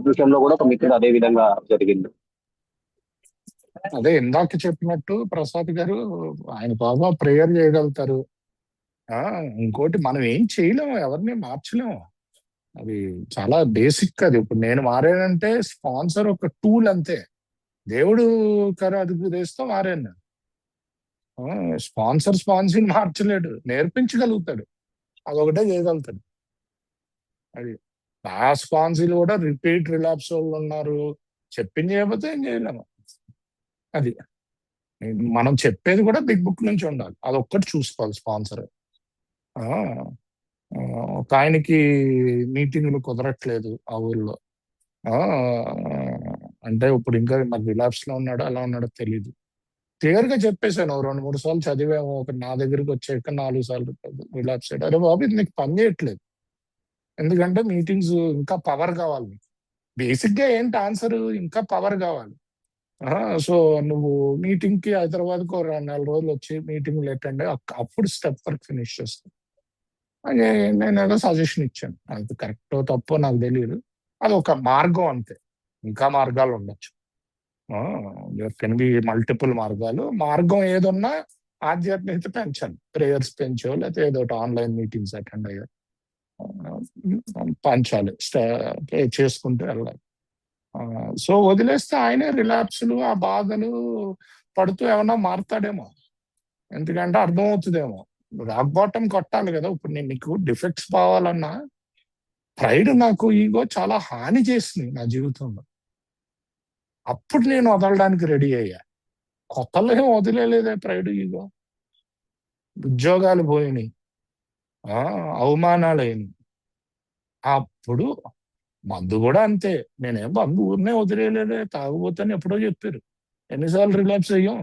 విషయంలో కూడా ఒక మిత్రుడు అదే విధంగా జరిగింది. అదే ఇందాక చెప్పినట్టు ప్రసాద్ గారు, ఆయన బాగా ప్రేయర్ చేయగలుగుతారు. ఇంకోటి మనం ఏం చేయలేము, ఎవరిని మార్చలేము. అది చాలా బేసిక్. అది ఇప్పుడు నేను మారానంటే స్పాన్సర్ ఒక టూల్ అంతే. దేవుడు అది కుదేస్తే మారాను. స్పాన్సర్ మార్చలేడు, నేర్పించగలుగుతాడు, అదొకటే చేయగలుగుతాడు. అది ఆ స్పాన్సర్లు కూడా రిపీట్ రిలాప్స్ వాళ్ళు ఉన్నారు. చెప్పింది చేయకపోతే ఏం చేయలేము. అది మనం చెప్పేది కూడా బిగ్ బుక్ నుంచి ఉండాలి, అదొక్కటి చూసుకోవాలి స్పాన్సర్. ఒక ఆయనకి మీటింగ్లు కుదరట్లేదు ఆ ఊర్లో. అంటే ఇప్పుడు ఇంకా మరి రిలాప్స్ లో ఉన్నాడో అలా ఉన్నాడో తెలియదు. క్లియర్ గా చెప్పేశాను, 2-3 సార్లు చదివాము. ఒక నా దగ్గరికి వచ్చాక 4 సార్లు రిలాప్స్ అయ్యాడు. అరే బాబు, ఇది నీకు పని చేయట్లేదు. ఎందుకంటే మీటింగ్స్ ఇంకా పవర్ కావాలి నీకు. బేసిక్ గా ఏంటి ఆన్సర్? ఇంకా పవర్ కావాలి. సో నువ్వు మీటింగ్ కి హైదరాబాద్ కు 4 రోజులు వచ్చి మీటింగ్ అటెండ్ అప్పుడు స్టెప్ వర్క్ ఫినిష్ చేస్తాను. నేను ఏదో సజెషన్ ఇచ్చాను, అది కరెక్టో తప్పో నాకు తెలియదు. అది ఒక మార్గం అంతే, ఇంకా మార్గాలు ఉండొచ్చు. దేర్ కెన్ బి మల్టిపుల్ మార్గాలు. మార్గం ఏదున్నా ఆధ్యాత్మికత పెంచాలి. ప్రేయర్స్ పెంచో, లేకపోతే ఏదో ఒకటి ఆన్లైన్ మీటింగ్స్ అటెండ్ అయ్యో పంచాలి, చేసుకుంటూ వెళ్ళాలి. సో వదిలేస్తే ఆయనే రిలాప్స్లు, ఆ బాధలు పడుతూ ఏమన్నా మారుతాడేమో. ఎందుకంటే అర్థమవుతుందేమో, రాక్ బాటం కొట్టాలి కదా. ఇప్పుడు నేను నీకు డిఫెక్ట్స్ పోవాలన్నా, ప్రైడ్ నాకు ఈగో చాలా హాని చేసింది నా జీవితంలో. అప్పుడు నేను వదలడానికి రెడీ అయ్యా. కొత్తలో ఏం వదిలేలేదే ప్రైడ్ ఈగో. ఉద్యోగాలు పోయినాయి, అవమానాలు అయినాయి. అప్పుడు మందు కూడా అంతే. నేనేం మందు ఊరినే వదిలేలేదే, తాగుబోతని ఎప్పుడో చెప్పారు. ఎన్నిసార్లు రిలాప్స్ అయ్యాం,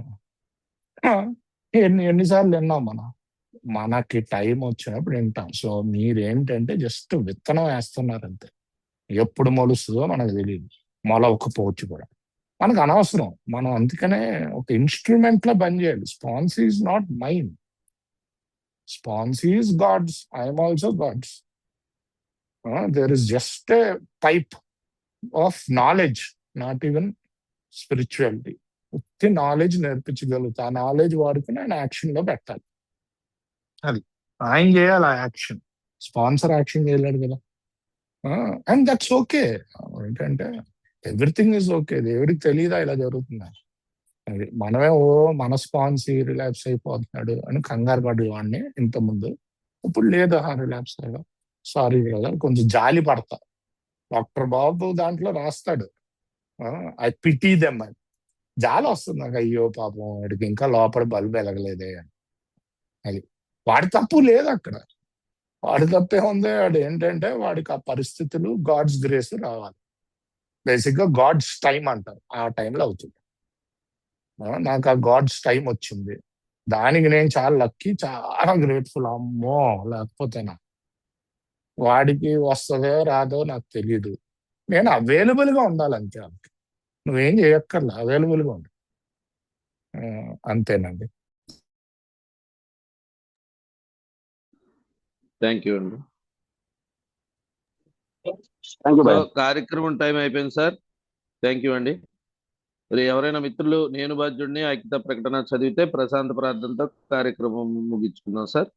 ఎన్నిసార్లు విన్నాం మనం. మనకి టైం వచ్చినప్పుడు వింటాం. సో మీరేంటంటే జస్ట్ విత్తనం వేస్తున్నారు అంతే. ఎప్పుడు మొలుస్తుందో మనకు తెలియదు, మొలవకపోవచ్చు కూడా, మనకు అనవసరం. మనం అందుకనే ఒక ఇన్స్ట్రుమెంట్ లా బంద్ చేయాలి. Spans is not mine, spans is God's, I'm also God's. There is just a pipe of knowledge, not even spirituality. ఉత్తి నాలెడ్జ్ నేర్పించగలుగుతా. ఆ నాలెడ్జ్ వాడుకుని ఆయన యాక్షన్ లో పెట్టాలి. అది ఆయన చేయాలి ఆ యాక్షన్. స్పాన్సర్ యాక్షన్ చేయలేడు కదా. And that's okay. ఏంటంటే ఎవ్రీథింగ్ ఈజ్ ఓకే. దేవుడికి తెలియదా ఇలా జరుగుతుందా? అది మనమే మన స్పాన్సీ రిలాప్స్ అయిపోతున్నాడు అని కంగారు పడేవాడిని ఇంతకుముందు. ఇప్పుడు లేదా రిలాప్స్ అయ్యా, సారీ కదా, కొంచెం జాలి పడతా. డాక్టర్ బాబు దాంట్లో రాస్తాడు, ఐ పిటీ దెమ్ అని. జాలి వస్తుంది నాకు, అయ్యో పాపం వాడికి ఇంకా లోపల బల్బు వెలగలేదే అని. అది వాడి తప్పు లేదు అక్కడ. వాడి తప్పే ఉంది. వాడు ఏంటంటే వాడికి ఆ పరిస్థితులు, గాడ్స్ గ్రేస్ రావాలి. బేసిక్ గా గాడ్స్ టైం అంటారు, ఆ టైంలో అవుతుంది. నాకు ఆ గాడ్స్ టైం వచ్చింది. దానికి నేను చాలా లక్కీ, చాలా గ్రేట్ఫుల్. అమ్మో, లేకపోతేనా వాడికి వస్తుందో రాదో నాకు తెలియదు. నేను అవైలబుల్ గా ఉండాలంతే. వాళ్ళకి నువ్వేం చేయక్కర్లా, అవైలబుల్ గా ఉండు. అంతేనండి. థ్యాంక్ యూ అండి. థ్యాంక్ యూ సో భయ్యా. కార్యక్రమం టైం అయిపోయింది సార్. థ్యాంక్ యూ అండి. మరి ఎవరైనా మిత్రులు నేను బాధ్యుడిని ఐక్యత ప్రకటన చదివితే ప్రశాంత ప్రార్థనతో కార్యక్రమం ముగించుకుందాం సార్.